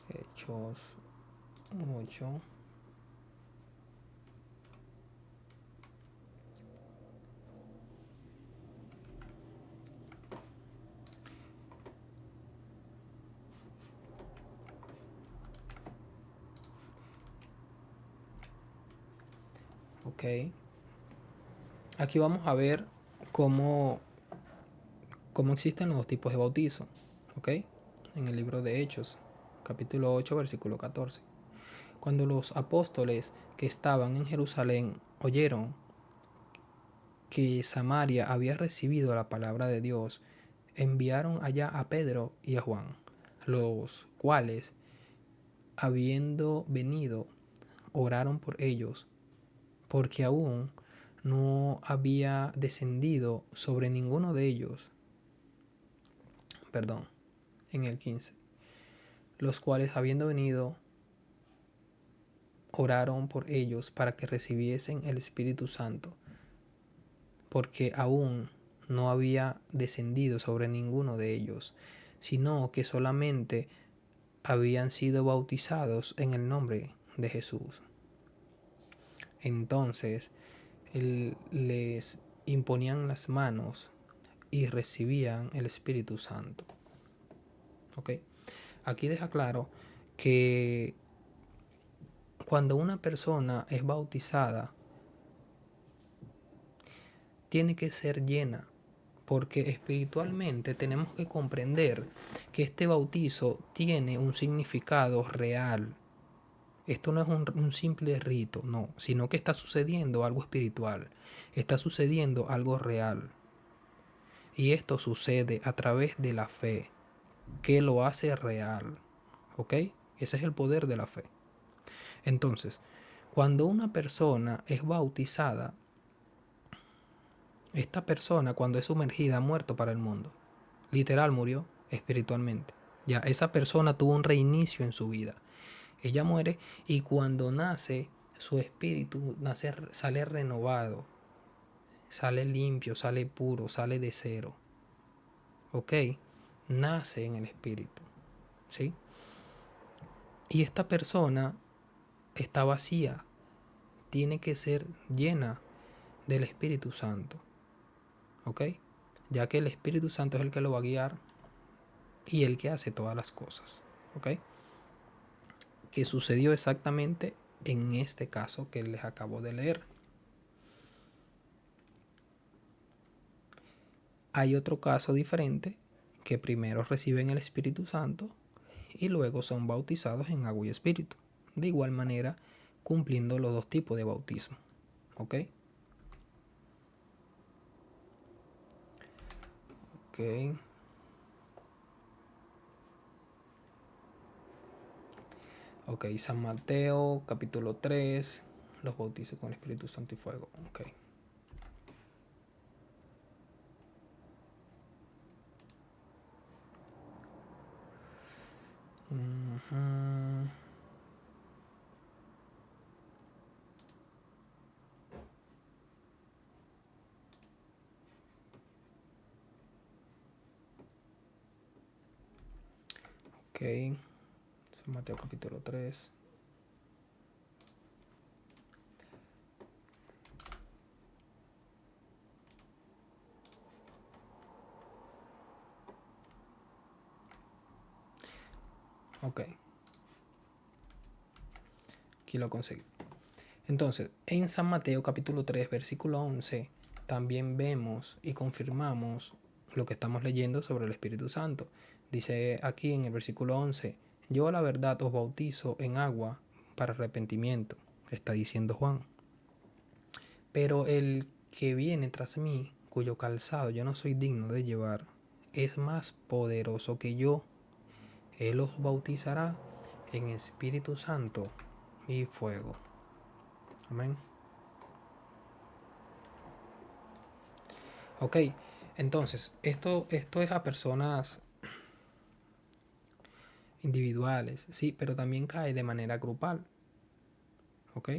Hechos 8. Ok. Aquí vamos a ver cómo, cómo existen los dos tipos de bautizo. Ok. En el libro de Hechos, capítulo 8, versículo 14. Cuando los apóstoles que estaban en Jerusalén oyeron que Samaria había recibido la palabra de Dios, enviaron allá a Pedro y a Juan, los cuales, habiendo venido, oraron por ellos, porque aún no había descendido sobre ninguno de ellos, perdón, en el 15, los cuales, habiendo venido, oraron por ellos para que recibiesen el Espíritu Santo, porque aún no había descendido sobre ninguno de ellos, sino que solamente habían sido bautizados en el nombre de Jesús. Entonces les imponían las manos y recibían el Espíritu Santo. ¿Ok? Aquí deja claro que cuando una persona es bautizada, tiene que ser llena, porque espiritualmente tenemos que comprender que este bautizo tiene un significado real. Esto no es un simple rito, no, sino que está sucediendo algo espiritual, está sucediendo algo real. Y esto sucede a través de la fe, que lo hace real. ¿Ok? Ese es el poder de la fe. Entonces, cuando una persona es bautizada, esta persona cuando es sumergida ha muerto para el mundo. Literal murió espiritualmente. Ya esa persona tuvo un reinicio en su vida. Ella muere y cuando nace, su espíritu sale renovado, sale limpio, sale puro, sale de cero. ¿Ok? Nace en el espíritu. ¿Sí? Y esta persona está vacía. Tiene que ser llena del Espíritu Santo. ¿Ok? Ya que el Espíritu Santo es el que lo va a guiar y el que hace todas las cosas. ¿Ok? que sucedió exactamente en este caso que les acabo de leer. Hay otro caso diferente, que primero reciben el Espíritu Santo y luego son bautizados en agua y espíritu. De igual manera, cumpliendo los dos tipos de bautismo. ¿Ok? Ok. Ok, San Mateo, capítulo 3, los bautizos con el Espíritu Santo y fuego. Ok. Uh-huh. Ok, San Mateo capítulo 3. Ok, aquí lo conseguí. Entonces, en San Mateo capítulo 3, versículo 11, también vemos y confirmamos lo que estamos leyendo sobre el Espíritu Santo. Dice aquí en el versículo 11, yo a la verdad os bautizo en agua para arrepentimiento, está diciendo Juan. Pero el que viene tras mí, cuyo calzado yo no soy digno de llevar, es más poderoso que yo. Él os bautizará en Espíritu Santo y fuego. Amén. Ok, entonces, esto es a personas individuales, sí, pero también cae de manera grupal. Ok,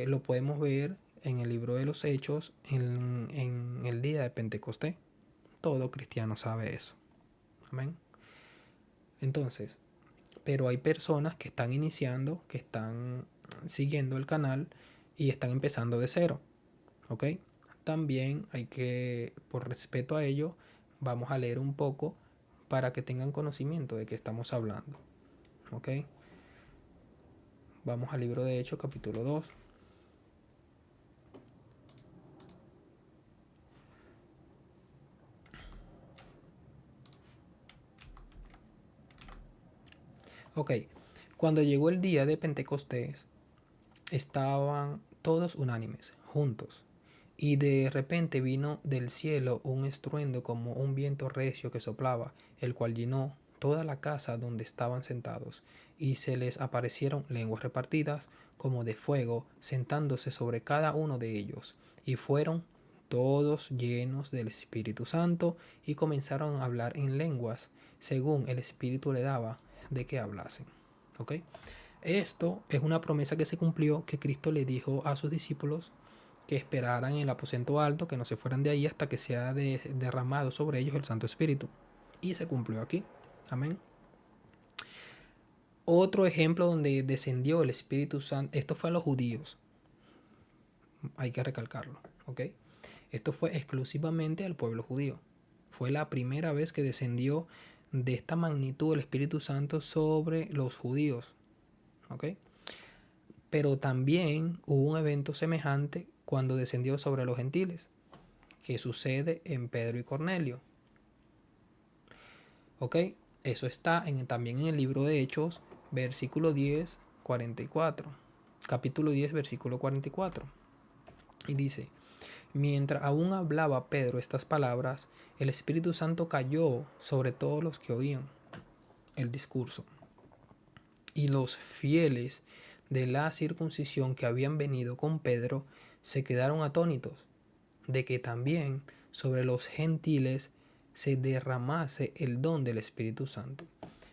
lo podemos ver en el libro de los Hechos en el día de Pentecostés. Todo cristiano sabe eso. Amén. Entonces, pero hay personas que están iniciando, que están siguiendo el canal y están empezando de cero. ¿Ok? También hay que, por respeto a ello, vamos a leer un poco para que tengan conocimiento de qué estamos hablando. ¿Ok? Vamos al libro de Hechos, capítulo 2. Ok, cuando llegó el día de Pentecostés, estaban todos unánimes, juntos. Y de repente vino del cielo un estruendo como un viento recio que soplaba, el cual llenó toda la casa donde estaban sentados, y se les aparecieron lenguas repartidas como de fuego, sentándose sobre cada uno de ellos, y fueron todos llenos del Espíritu Santo, y comenzaron a hablar en lenguas, según el Espíritu le daba de que hablasen. ¿Ok? Esto es una promesa que se cumplió, que Cristo le dijo a sus discípulos que esperaran en el aposento alto, que no se fueran de ahí hasta que sea derramado sobre ellos el Santo Espíritu. Y se cumplió aquí. Amén. Otro ejemplo donde descendió el Espíritu Santo, esto fue a los judíos, hay que recalcarlo, ¿ok? Esto fue exclusivamente al pueblo judío. Fue la primera vez que descendió de esta magnitud el Espíritu Santo sobre los judíos, ¿ok? Pero también hubo un evento semejante cuando descendió sobre los gentiles, que sucede en Pedro y Cornelio. ¿Ok? Eso está también en el libro de Hechos, versículo 10, 44. Capítulo 10, versículo 44. Y dice, mientras aún hablaba Pedro estas palabras, el Espíritu Santo cayó sobre todos los que oían el discurso. Y los fieles de la circuncisión que habían venido con Pedro se quedaron atónitos de que también sobre los gentiles se derramase el don del Espíritu Santo.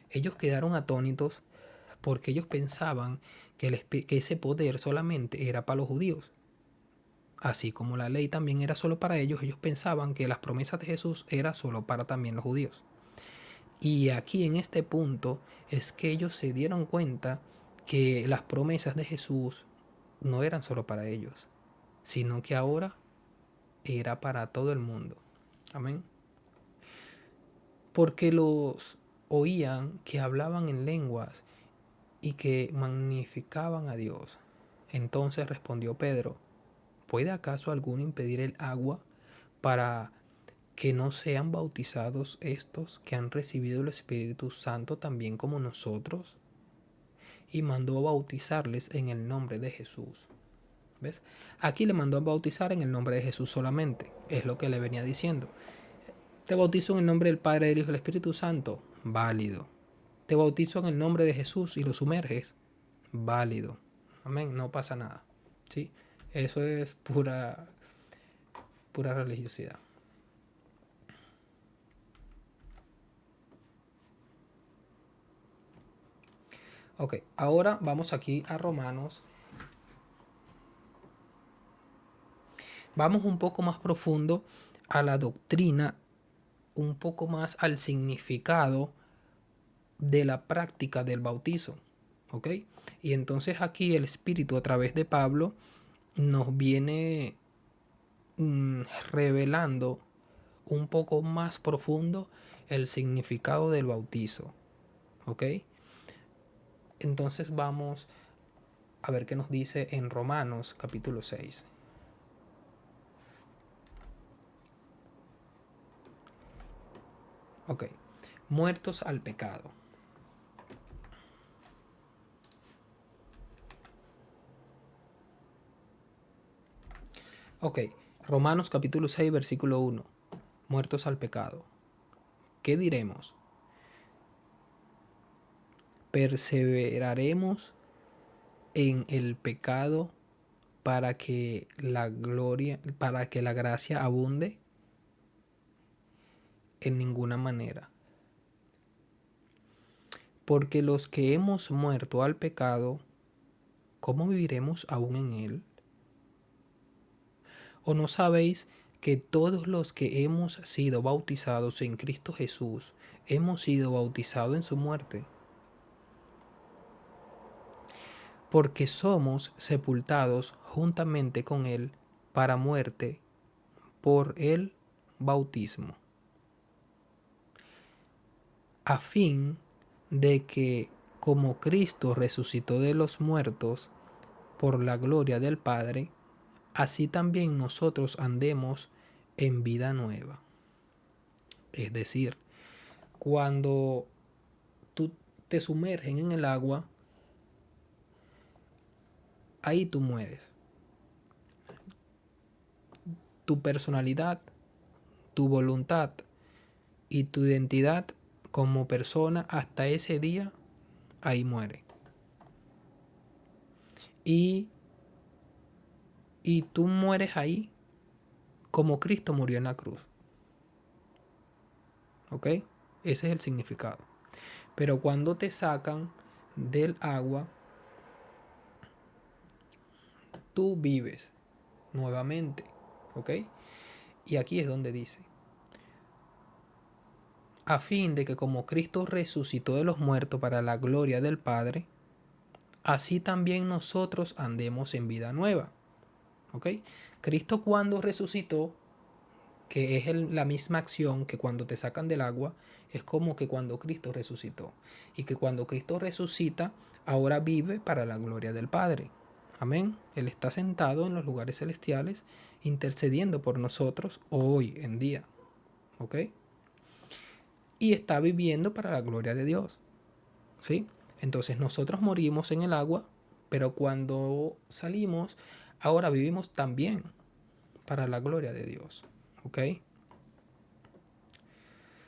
Ellos quedaron atónitos porque ellos pensaban que ese poder solamente era para los judíos. Así como la ley también era solo para ellos, ellos pensaban que las promesas de Jesús eran solo para también los judíos. Y aquí en este punto es que ellos se dieron cuenta que las promesas de Jesús no eran solo para ellos, sino que ahora era para todo el mundo. Amén. Porque los oían que hablaban en lenguas y que magnificaban a Dios. Entonces respondió Pedro: ¿puede acaso alguno impedir el agua para que no sean bautizados estos que han recibido el Espíritu Santo también como nosotros? Y mandó bautizarles en el nombre de Jesús. ¿Ves? Aquí le mandó a bautizar en el nombre de Jesús solamente. Es lo que le venía diciendo. Te bautizo en el nombre del Padre, del Hijo y del Espíritu Santo. Válido. Te bautizo en el nombre de Jesús y lo sumerges. Válido. Amén. No pasa nada. ¿Sí? Eso es pura religiosidad. Ok, ahora vamos aquí a Romanos. Vamos un poco más profundo a la doctrina, un poco más al significado de la práctica del bautizo. ¿Ok? Y entonces aquí el Espíritu a través de Pablo nos viene revelando un poco más profundo el significado del bautizo. ¿Ok? Entonces vamos a ver qué nos dice en Romanos capítulo 6. Ok. Muertos al pecado. Ok. Romanos capítulo 6, versículo 1. Muertos al pecado. ¿Qué diremos? ¿Perseveraremos en el pecado para que la gracia abunde? En ninguna manera. Porque los que hemos muerto al pecado, ¿cómo viviremos aún en él? ¿O no sabéis que todos los que hemos sido bautizados en Cristo Jesús, hemos sido bautizados en su muerte? Porque somos sepultados juntamente con él para muerte por el bautismo, a fin de que, como Cristo resucitó de los muertos por la gloria del Padre, así también nosotros andemos en vida nueva. Es decir, cuando tú te sumergen en el agua, ahí tú mueres. Tu personalidad, tu voluntad y tu identidad como persona hasta ese día, ahí muere. Y tú mueres ahí como Cristo murió en la cruz. ¿Ok? Ese es el significado. Pero cuando te sacan del agua, tú vives nuevamente. ¿Ok? Y aquí es donde dice: a fin de que como Cristo resucitó de los muertos para la gloria del Padre, así también nosotros andemos en vida nueva. ¿Ok? Cristo cuando resucitó, que es la misma acción que cuando te sacan del agua, es como que cuando Cristo resucitó. Y que cuando Cristo resucita, ahora vive para la gloria del Padre. Amén. Él está sentado en los lugares celestiales, intercediendo por nosotros hoy en día. ¿Ok? Y está viviendo para la gloria de Dios. ¿Sí? Entonces nosotros morimos en el agua, pero cuando salimos, ahora vivimos también para la gloria de Dios. ¿Ok?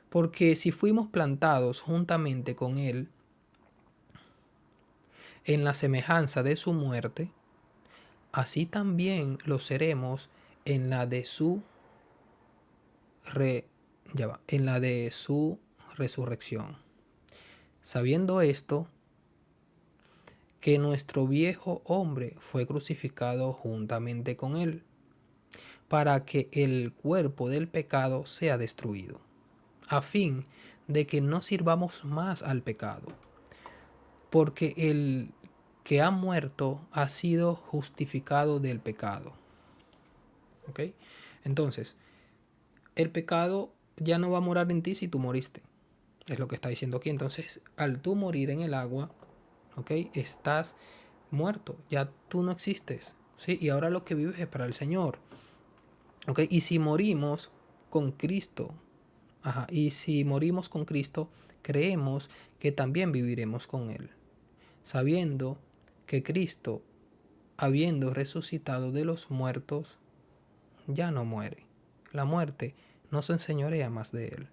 Porque si fuimos plantados juntamente con Él en la semejanza de su muerte, así también lo seremos en la de su en la de su resurrección. Sabiendo esto, que nuestro viejo hombre fue crucificado juntamente con Él, para que el cuerpo del pecado sea destruido, a fin de que no sirvamos más al pecado, porque el que ha muerto ha sido justificado del pecado. ¿Ok? Entonces, el pecado ya no va a morar en ti si tú moriste. Es lo que está diciendo aquí. Entonces, al tú morir en el agua, ¿ok? Estás muerto, ya tú no existes, ¿sí? Y ahora lo que vives es para el Señor, ¿ok? Y si morimos con Cristo, y si morimos con Cristo, creemos que también viviremos con Él, sabiendo que Cristo, habiendo resucitado de los muertos, ya no muere. La muerte no se enseñorea más de Él,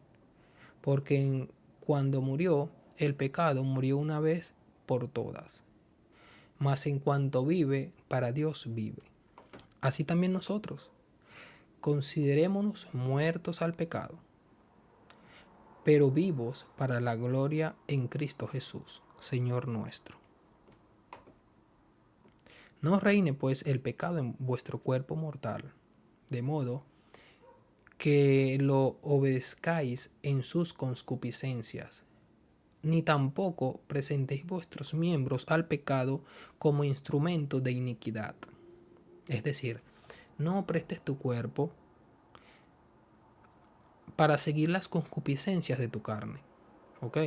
porque cuando murió, el pecado murió una vez por todas. Mas en cuanto vive, para Dios vive. Así también nosotros. Considerémonos muertos al pecado, pero vivos para la gloria en Cristo Jesús, Señor nuestro. No reine pues el pecado en vuestro cuerpo mortal, de modo que lo obedezcáis en sus concupiscencias, ni tampoco presentéis vuestros miembros al pecado como instrumento de iniquidad. Es decir, no prestes tu cuerpo para seguir las concupiscencias de tu carne, ¿ok?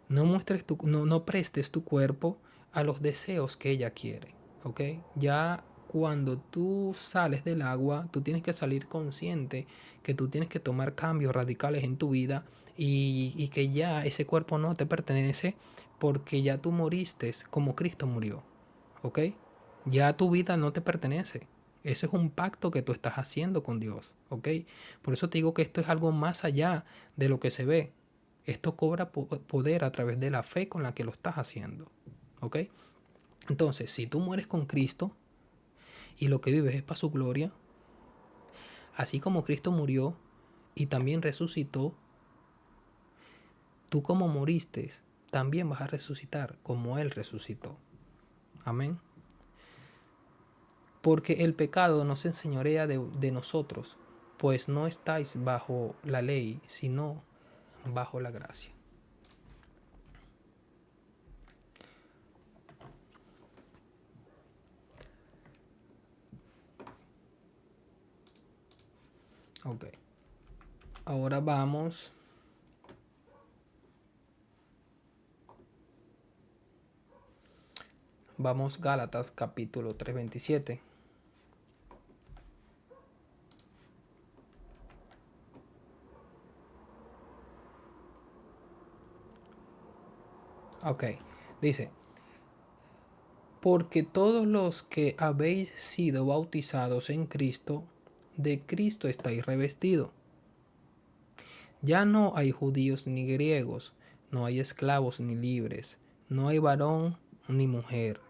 No prestes tu cuerpo a los deseos que ella quiere, ¿ok? Ya cuando tú sales del agua, tú tienes que salir consciente que tú tienes que tomar cambios radicales en tu vida y que ya ese cuerpo no te pertenece porque ya tú moriste como Cristo murió, ¿ok? Ya tu vida no te pertenece. Ese es un pacto que tú estás haciendo con Dios, ¿ok? Por eso te digo que esto es algo más allá de lo que se ve. Esto cobra poder a través de la fe con la que lo estás haciendo, ¿ok? Entonces, si tú mueres con Cristo y lo que vives es para su gloria, así como Cristo murió y también resucitó, tú como moriste, también vas a resucitar como Él resucitó. Amén. Porque el pecado no se enseñorea de nosotros, pues no estáis bajo la ley, sino bajo la gracia. Ok. Ahora vamos Gálatas capítulo 3:27. Ok, dice, porque todos los que habéis sido bautizados en Cristo, de Cristo estáis revestidos. Ya no hay judíos ni griegos, no hay esclavos ni libres, no hay varón ni mujer,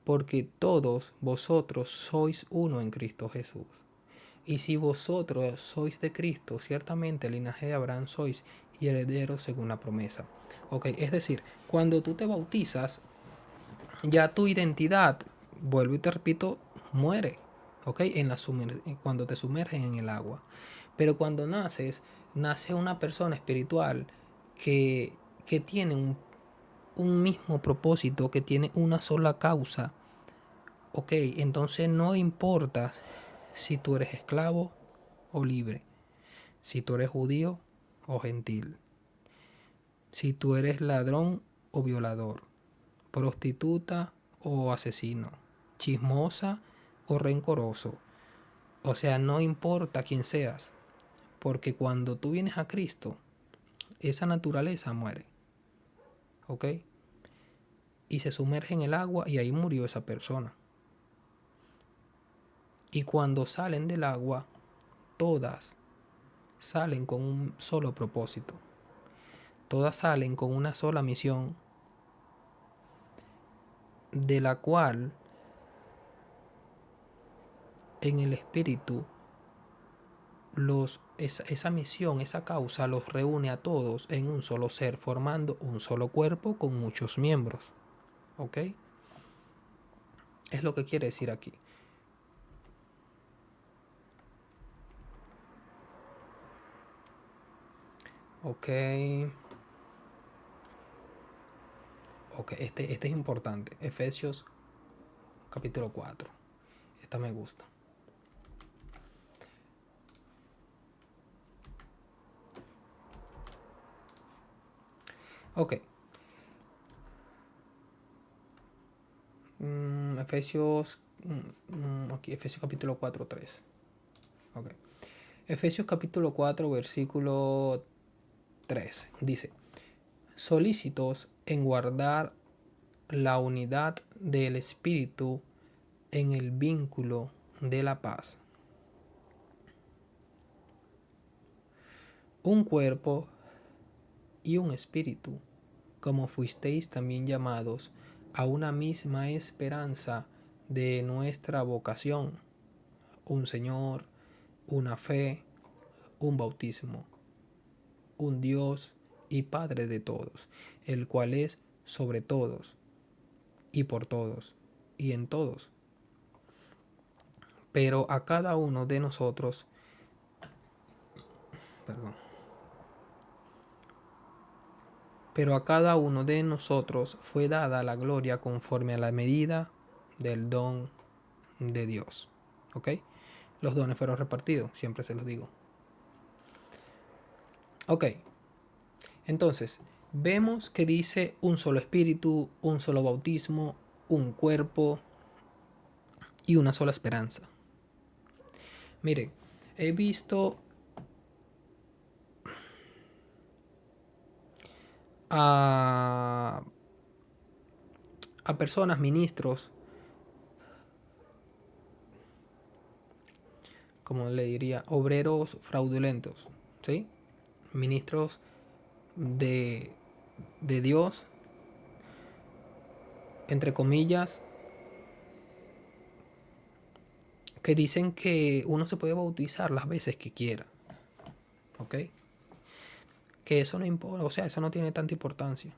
porque todos vosotros sois uno en Cristo Jesús. Y si vosotros sois de Cristo, ciertamente el linaje de Abraham sois y herederos según la promesa. Ok, es decir, cuando tú te bautizas, ya tu identidad, vuelvo y te repito, muere, ¿ok? Cuando te sumergen en el agua. Pero cuando naces, nace una persona espiritual que tiene un mismo propósito, que tiene una sola causa, ¿ok? Entonces no importa si tú eres esclavo o libre, si tú eres judío o gentil, si tú eres ladrón o violador, prostituta o asesino, chismosa o rencoroso. O sea, no importa quién seas, porque cuando tú vienes a Cristo, esa naturaleza muere, ¿ok? Y se sumerge en el agua y ahí murió esa persona. Y cuando salen del agua, todas salen con un solo propósito. Todas salen con una sola misión, de la cual en el espíritu esa misión, esa causa los reúne a todos en un solo ser, formando un solo cuerpo con muchos miembros. ¿Ok? Es lo que quiere decir aquí. Ok. Ok, este es importante. Efesios capítulo 4. Esta me gusta. Ok. Efesios, aquí, Efesios capítulo 4, 3. Ok. Efesios capítulo 4, versículo 3. Dice, solícitos en guardar la unidad del Espíritu en el vínculo de la paz. Un cuerpo y un espíritu, como fuisteis también llamados a una misma esperanza de nuestra vocación, un Señor, una fe, un bautismo, un Dios y Padre de todos, el cual es sobre todos y por todos y en todos. Pero a cada uno de nosotros, pero a cada uno de nosotros fue dada la gloria conforme a la medida del don de Dios. ¿Ok? Los dones fueron repartidos, siempre se los digo. Ok, entonces, vemos que dice un solo espíritu, un solo bautismo, un cuerpo y una sola esperanza. Miren, he visto a personas, ministros, como le diría, obreros fraudulentos, ¿sí? Ministros de Dios, entre comillas, que dicen que uno se puede bautizar las veces que quiera, ¿ok? Que eso no importa, o sea, eso no tiene tanta importancia.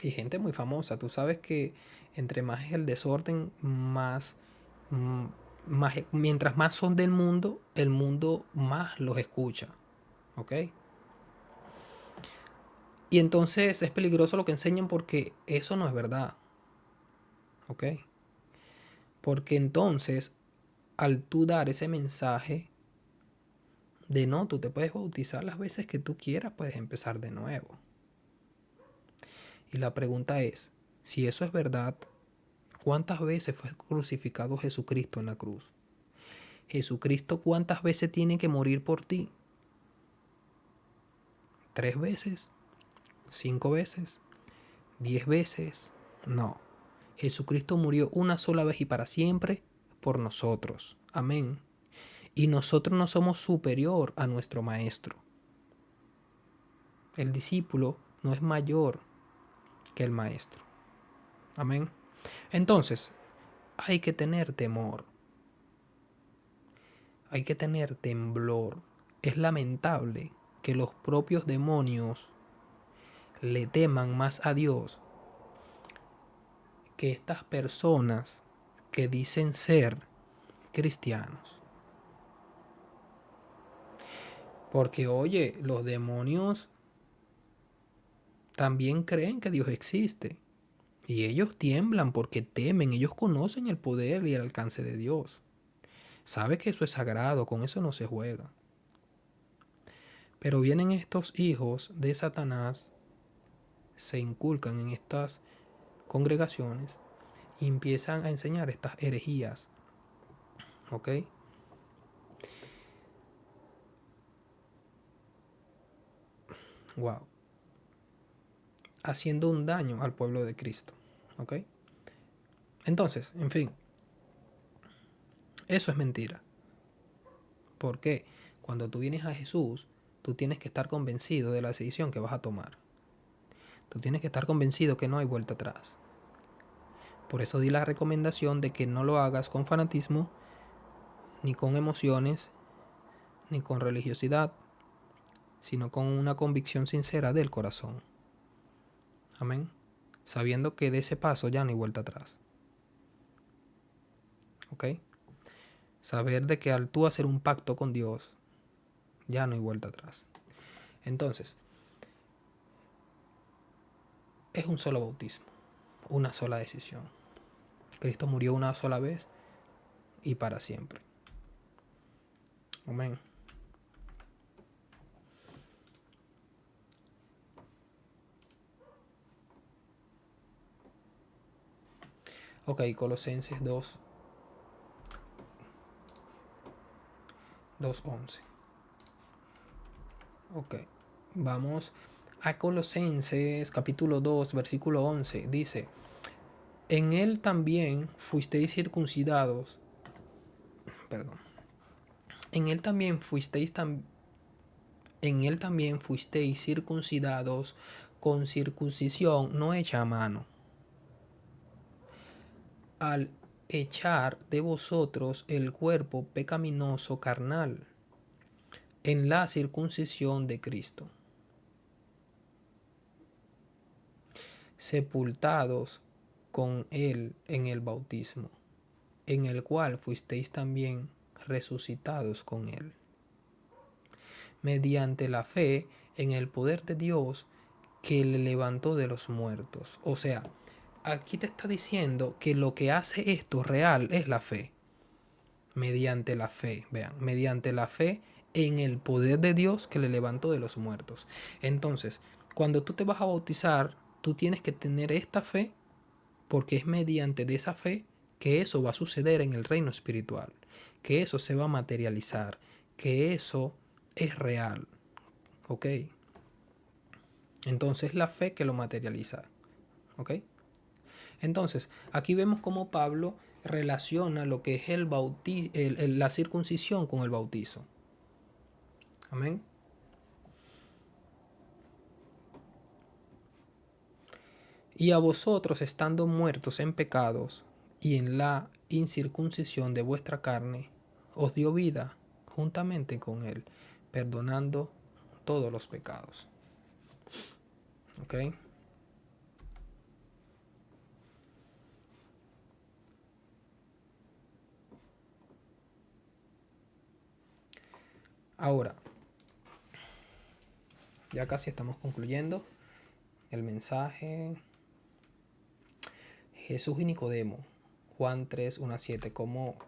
Y gente muy famosa, tú sabes que entre más es el desorden, mientras más son del mundo, el mundo más los escucha, ¿ok? Y entonces es peligroso lo que enseñan porque eso no es verdad, ¿ok? Porque entonces, al tú dar ese mensaje de no, tú te puedes bautizar las veces que tú quieras, puedes empezar de nuevo. Y la pregunta es, si eso es verdad, ¿cuántas veces fue crucificado Jesucristo en la cruz? Jesucristo, ¿cuántas veces tiene que morir por ti? ¿3 veces? ¿5 veces? ¿10 veces? No. Jesucristo murió una sola vez y para siempre por nosotros. Amén. Y nosotros no somos superior a nuestro maestro. El discípulo no es mayor que el maestro. Amén. Entonces, hay que tener temor. Hay que tener temblor. Es lamentable que los propios demonios le teman más a Dios que estas personas que dicen ser cristianos. Porque oye, los demonios también creen que Dios existe. Y ellos tiemblan porque temen, ellos conocen el poder y el alcance de Dios. Sabe que eso es sagrado, con eso no se juega. Pero vienen estos hijos de Satanás, se inculcan en estas congregaciones y empiezan a enseñar estas herejías. ¿Ok? Wow. Haciendo un daño al pueblo de Cristo. ¿Ok? Entonces, en fin, eso es mentira. ¿Por qué? Cuando tú vienes a Jesús, tú tienes que estar convencido de la decisión que vas a tomar. Tú tienes que estar convencido que no hay vuelta atrás. Por eso di la recomendación de que no lo hagas con fanatismo, ni con emociones, ni con religiosidad, sino con una convicción sincera del corazón. Amén. Sabiendo que de ese paso ya no hay vuelta atrás. ¿Ok? Saber de que al tú hacer un pacto con Dios, ya no hay vuelta atrás. Entonces, es un solo bautismo, una sola decisión. Cristo murió una sola vez y para siempre. Amén. Ok, Colosenses 2:11. Ok, vamos a Colosenses capítulo 2, versículo 11. Dice, en él también fuisteis circuncidados, perdón, en él también fuisteis circuncidados con circuncisión no hecha a mano, al echar de vosotros el cuerpo pecaminoso carnal en la circuncisión de Cristo, sepultados con él en el bautismo, en el cual fuisteis también resucitados con él, mediante la fe en el poder de Dios que le levantó de los muertos. O sea, aquí te está diciendo que lo que hace esto real es la fe. Mediante la fe, vean, mediante la fe en el poder de Dios que le levantó de los muertos. Entonces, cuando tú te vas a bautizar, tú tienes que tener esta fe, porque es mediante de esa fe que eso va a suceder en el reino espiritual, que eso se va a materializar, que eso es real. ¿Ok? Entonces la fe que lo materializa. ¿Ok? Entonces, aquí vemos cómo Pablo relaciona lo que es la circuncisión con el bautizo. Amén. Y a vosotros, estando muertos en pecados y en la incircuncisión de vuestra carne, os dio vida juntamente con él, perdonando todos los pecados. ¿Ok? Ahora, ya casi estamos concluyendo el mensaje. Jesús y Nicodemo, Juan 3, 1 a 7, ¿cómo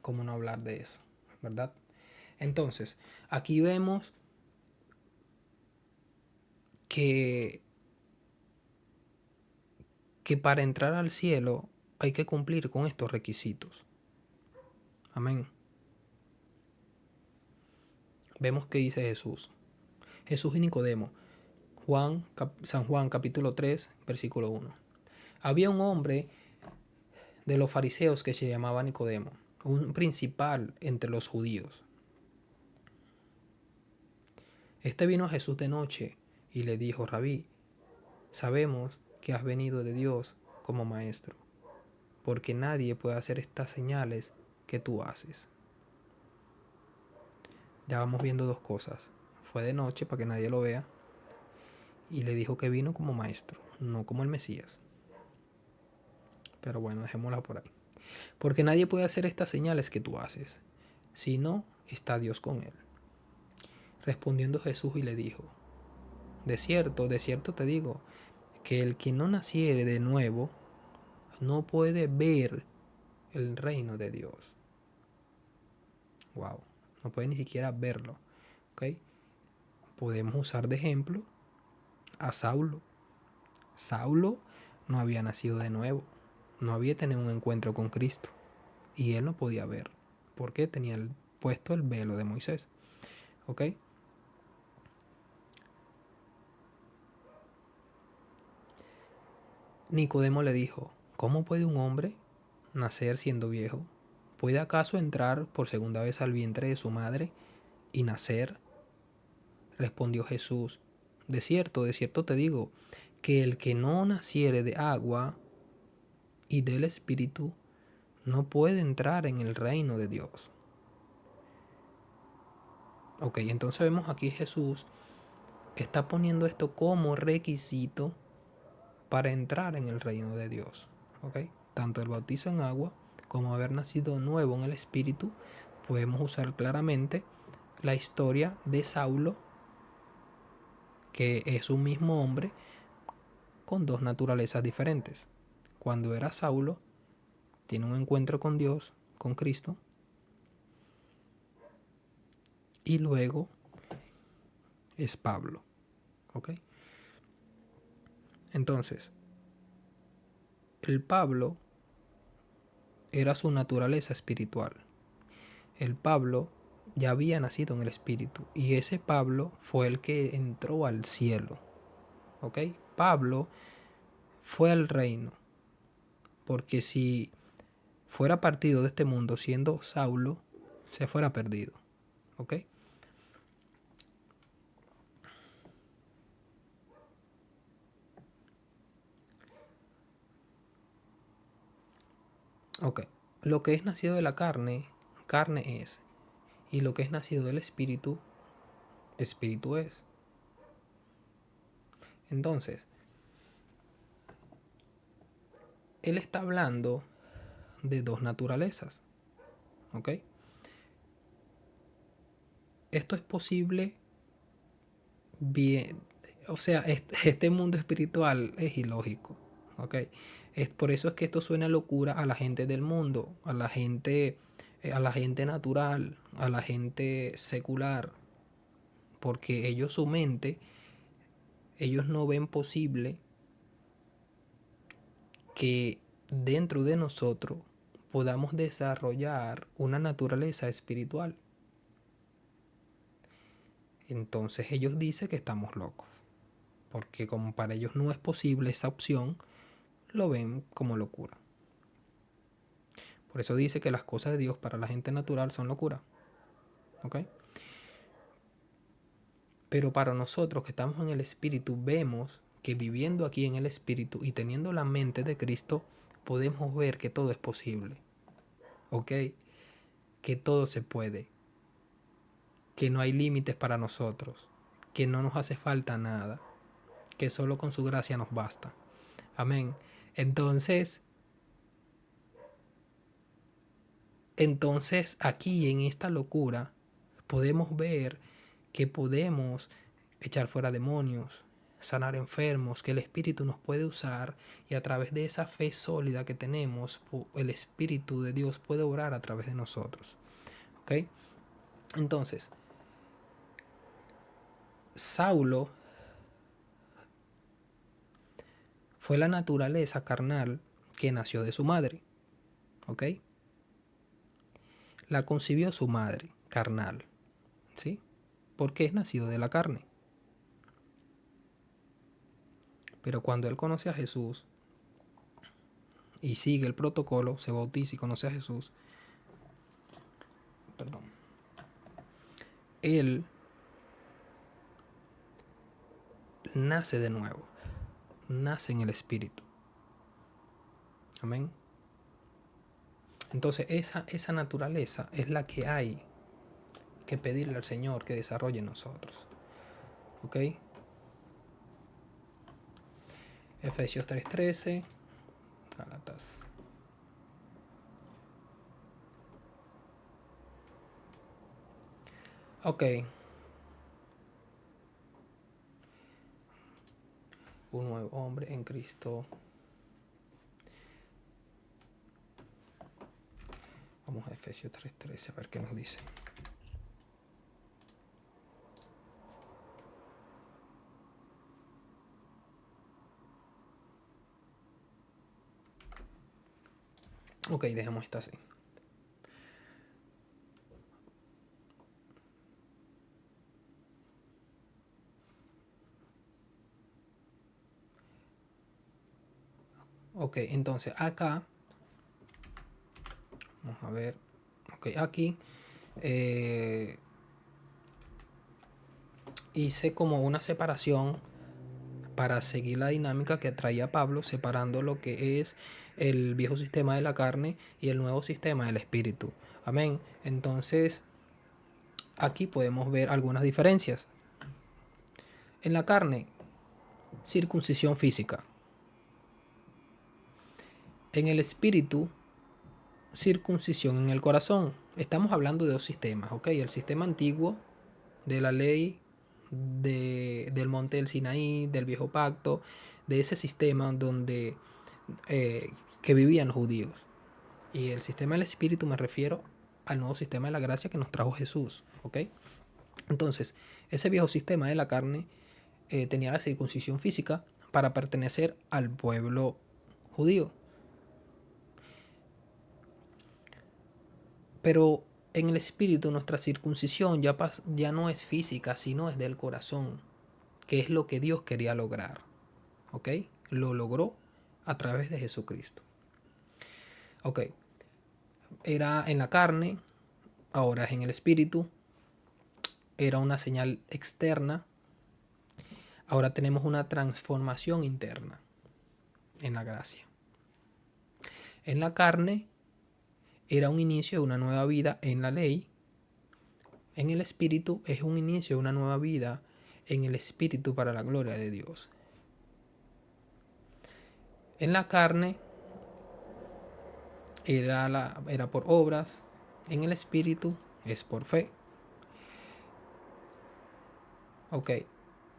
no hablar de eso? ¿Verdad? Entonces, aquí vemos que para entrar al cielo hay que cumplir con estos requisitos. Amén. Vemos que dice Jesús. Jesús y Nicodemo, San Juan capítulo 3, versículo 1. Había un hombre de los fariseos que se llamaba Nicodemo, un principal entre los judíos. Este vino a Jesús de noche y le dijo, Rabí, sabemos que has venido de Dios como maestro, porque nadie puede hacer estas señales que tú haces. Ya vamos viendo dos cosas. Fue de noche para que nadie lo vea y le dijo que vino como maestro, no como el Mesías. Pero bueno, dejémosla por ahí. Porque nadie puede hacer estas señales que tú haces, si no está Dios con él. Respondiendo Jesús y le dijo, de cierto te digo, que el que no naciere de nuevo no puede ver el reino de Dios. Wow, no puede ni siquiera verlo. ¿Ok? Podemos usar de ejemplo a Saulo. Saulo no había nacido de nuevo, no había tenido un encuentro con Cristo y él no podía ver porque tenía puesto el velo de Moisés. ¿Ok? Nicodemo le dijo, ¿cómo puede un hombre nacer siendo viejo? ¿Puede acaso entrar por segunda vez al vientre de su madre y nacer? Respondió Jesús, de cierto te digo, que el que no naciere de agua y del Espíritu no puede entrar en el reino de Dios. Ok, entonces vemos aquí Jesús está poniendo esto como requisito para entrar en el reino de Dios. Ok, tanto el bautizo en agua como haber nacido nuevo en el Espíritu, podemos usar claramente la historia de Saulo, que es un mismo hombre con dos naturalezas diferentes. Cuando era Saulo, tiene un encuentro con Dios, con Cristo, y luego es Pablo. ¿Ok? Entonces, el Pablo era su naturaleza espiritual. El Pablo ya había nacido en el Espíritu y ese Pablo fue el que entró al cielo. ¿Ok? Pablo fue al reino, porque si fuera partido de este mundo siendo Saulo, se fuera perdido. ¿Ok? Ok. Lo que es nacido de la carne, carne es. Y lo que es nacido del espíritu, espíritu es. Entonces, él está hablando de dos naturalezas. ¿Ok? Esto es posible bien. O sea, este mundo espiritual es ilógico. ¿Ok? Por eso es que esto suena locura a la gente del mundo, a la gente natural, a la gente secular. Porque ellos, su mente, ellos no ven posible que dentro de nosotros podamos desarrollar una naturaleza espiritual. Entonces ellos dicen que estamos locos, porque como para ellos no es posible esa opción, lo ven como locura. Por eso dice que las cosas de Dios para la gente natural son locura. ¿Ok? Pero para nosotros que estamos en el Espíritu, vemos que viviendo aquí en el Espíritu y teniendo la mente de Cristo, podemos ver que todo es posible. ¿Ok? Que todo se puede. Que no hay límites para nosotros. Que no nos hace falta nada. Que solo con su gracia nos basta. Amén. Entonces aquí en esta locura podemos ver que podemos echar fuera demonios, sanar enfermos, que el Espíritu nos puede usar y a través de esa fe sólida que tenemos, el Espíritu de Dios puede obrar a través de nosotros. ¿Ok? Entonces, Saulo fue la naturaleza carnal que nació de su madre. ¿Ok? La concibió su madre carnal. ¿Sí? Porque es nacido de la carne. Pero cuando él conoce a Jesús y sigue el protocolo, se bautiza y conoce a Jesús, él nace de nuevo, nace en el Espíritu. Amén. Entonces esa naturaleza es la que hay que pedirle al Señor que desarrolle en nosotros. ¿Ok? Efesios 3:13, Gálatas. Ok. Un nuevo hombre en Cristo. Vamos a Efesios 3:13 a ver qué nos dice. Ok, dejemos esta así. Ok, entonces acá, vamos a ver, ok, aquí hice como una separación para seguir la dinámica que traía Pablo, separando lo que es el viejo sistema de la carne y el nuevo sistema del espíritu. Amén. Entonces, aquí podemos ver algunas diferencias. En la carne, circuncisión física. En el espíritu, circuncisión en el corazón. Estamos hablando de dos sistemas, ¿ok? El sistema antiguo de la ley del monte del Sinaí, del viejo pacto, de ese sistema donde que vivían los judíos. Y el sistema del espíritu me refiero al nuevo sistema de la gracia que nos trajo Jesús, ¿ok? Entonces, ese viejo sistema de la carne tenía la circuncisión física para pertenecer al pueblo judío. Pero en el espíritu nuestra circuncisión ya no es física, sino es del corazón, que es lo que Dios quería lograr. ¿Ok? Lo logró a través de Jesucristo. Ok. Era en la carne, ahora es en el espíritu. Era una señal externa. Ahora tenemos una transformación interna en la gracia. En la carne era un inicio de una nueva vida en la ley. En el espíritu es un inicio de una nueva vida en el espíritu para la gloria de Dios. En la carne era por obras, en el espíritu es por fe. Ok,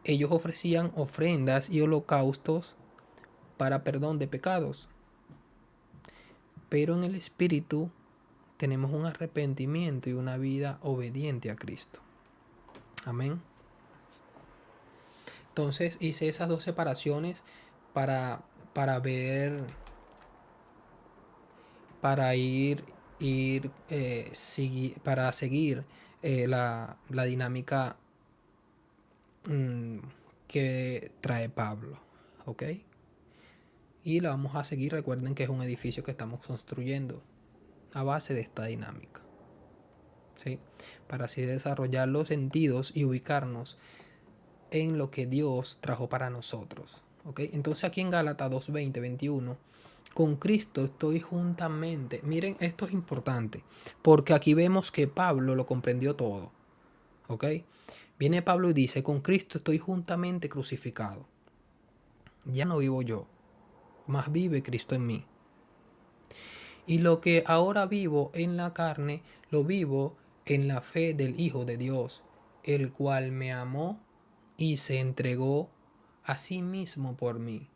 ellos ofrecían ofrendas y holocaustos para perdón de pecados, pero en el espíritu tenemos un arrepentimiento y una vida obediente a Cristo. Amén. Entonces hice esas dos separaciones para ver, para para seguir la dinámica que trae Pablo. ¿Ok? Y la vamos a seguir. Recuerden que es un edificio que estamos construyendo a base de esta dinámica. ¿Sí? Para así desarrollar los sentidos y ubicarnos en lo que Dios trajo para nosotros. ¿Ok? Entonces aquí en Gálatas 2:20, 21, con Cristo estoy juntamente. Miren, esto es importante, porque aquí vemos que Pablo lo comprendió todo. ¿Ok? Viene Pablo y dice, con Cristo estoy juntamente crucificado. Ya no vivo yo, mas vive Cristo en mí. Y lo que ahora vivo en la carne, lo vivo en la fe del Hijo de Dios, el cual me amó y se entregó a sí mismo por mí.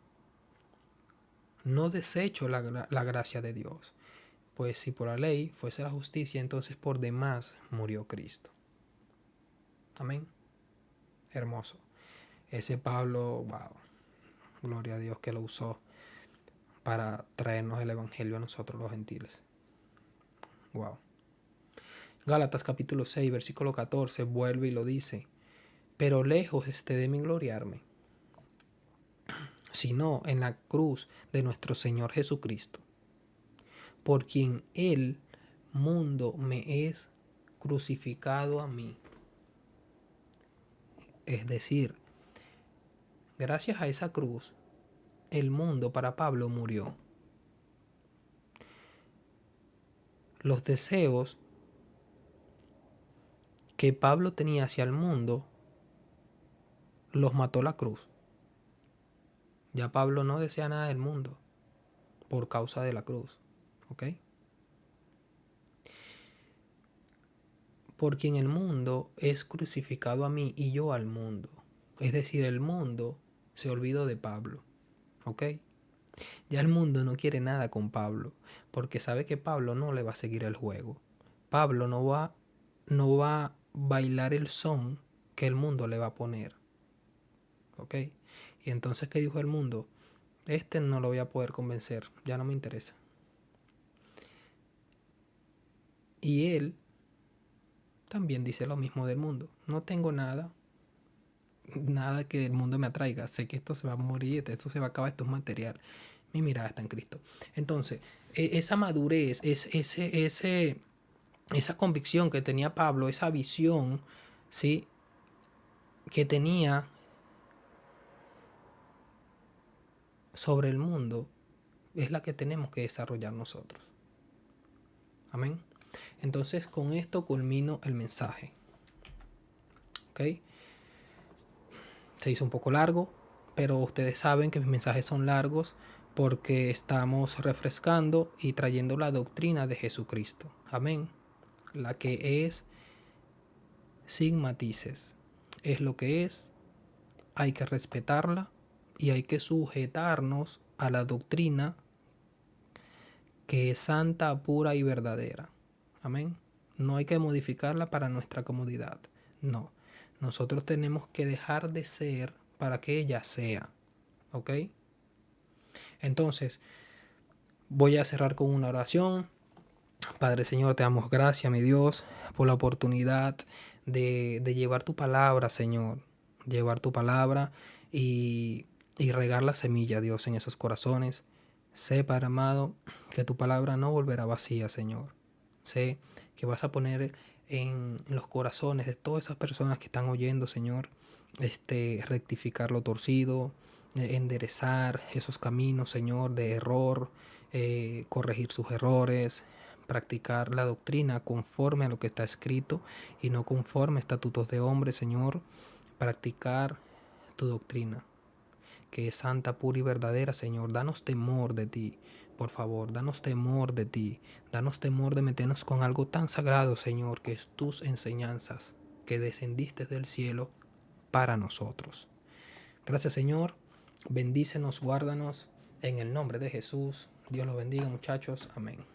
No desecho la gracia de Dios, pues si por la ley fuese la justicia, entonces por demás murió Cristo. Amén. Hermoso. Ese Pablo, wow, gloria a Dios que lo usó para traernos el evangelio a nosotros los gentiles. Wow. Gálatas capítulo 6, versículo 14, vuelve y lo dice. Pero lejos esté de mí gloriarme, sino en la cruz de nuestro Señor Jesucristo, por quien el mundo me es crucificado a mí. Es decir, gracias a esa cruz, el mundo para Pablo murió. Los deseos que Pablo tenía hacia el mundo los mató la cruz. Ya Pablo no desea nada del mundo por causa de la cruz. ¿Ok? Porque en el mundo es crucificado a mí y yo al mundo. Es decir, el mundo se olvidó de Pablo. ¿Ok? Ya el mundo no quiere nada con Pablo, porque sabe que Pablo no le va a seguir el juego. Pablo no va a bailar el son que el mundo le va a poner. ¿Ok? Y entonces, ¿qué dijo el mundo? Este no lo voy a poder convencer, ya no me interesa. Y él también dice lo mismo del mundo. No tengo nada que el mundo me atraiga. Sé que esto se va a morir, esto se va a acabar, esto es material. Mi mirada está en Cristo. Entonces, esa madurez, esa convicción que tenía Pablo, esa visión, ¿sí?, que tenía sobre el mundo, es la que tenemos que desarrollar nosotros. Amén. Entonces, con esto culmino el mensaje. ¿Ok? Se hizo un poco largo, pero ustedes saben que mis mensajes son largos porque estamos refrescando y trayendo la doctrina de Jesucristo. Amén. La que es sin matices. Es lo que es. Hay que respetarla y hay que sujetarnos a la doctrina que es santa, pura y verdadera. Amén. No hay que modificarla para nuestra comodidad. No. Nosotros tenemos que dejar de ser para que ella sea. ¿Ok? Entonces, voy a cerrar con una oración. Padre Señor, te damos gracias, mi Dios, por la oportunidad de llevar tu palabra, Señor. Llevar tu palabra y regar la semilla, Dios, en esos corazones. Sé, Padre amado, que tu palabra no volverá vacía, Señor. Sé que vas a poner en los corazones de todas esas personas que están oyendo, Señor, rectificar lo torcido, enderezar esos caminos, Señor, de error, corregir sus errores, practicar la doctrina conforme a lo que está escrito y no conforme a estatutos de hombre, Señor, practicar tu doctrina, que es santa, pura y verdadera, Señor. Danos temor de ti, por favor, danos temor de ti, danos temor de meternos con algo tan sagrado, Señor, que es tus enseñanzas, que descendiste del cielo para nosotros. Gracias, Señor. Bendícenos, guárdanos, en el nombre de Jesús. Dios los bendiga, muchachos. Amén.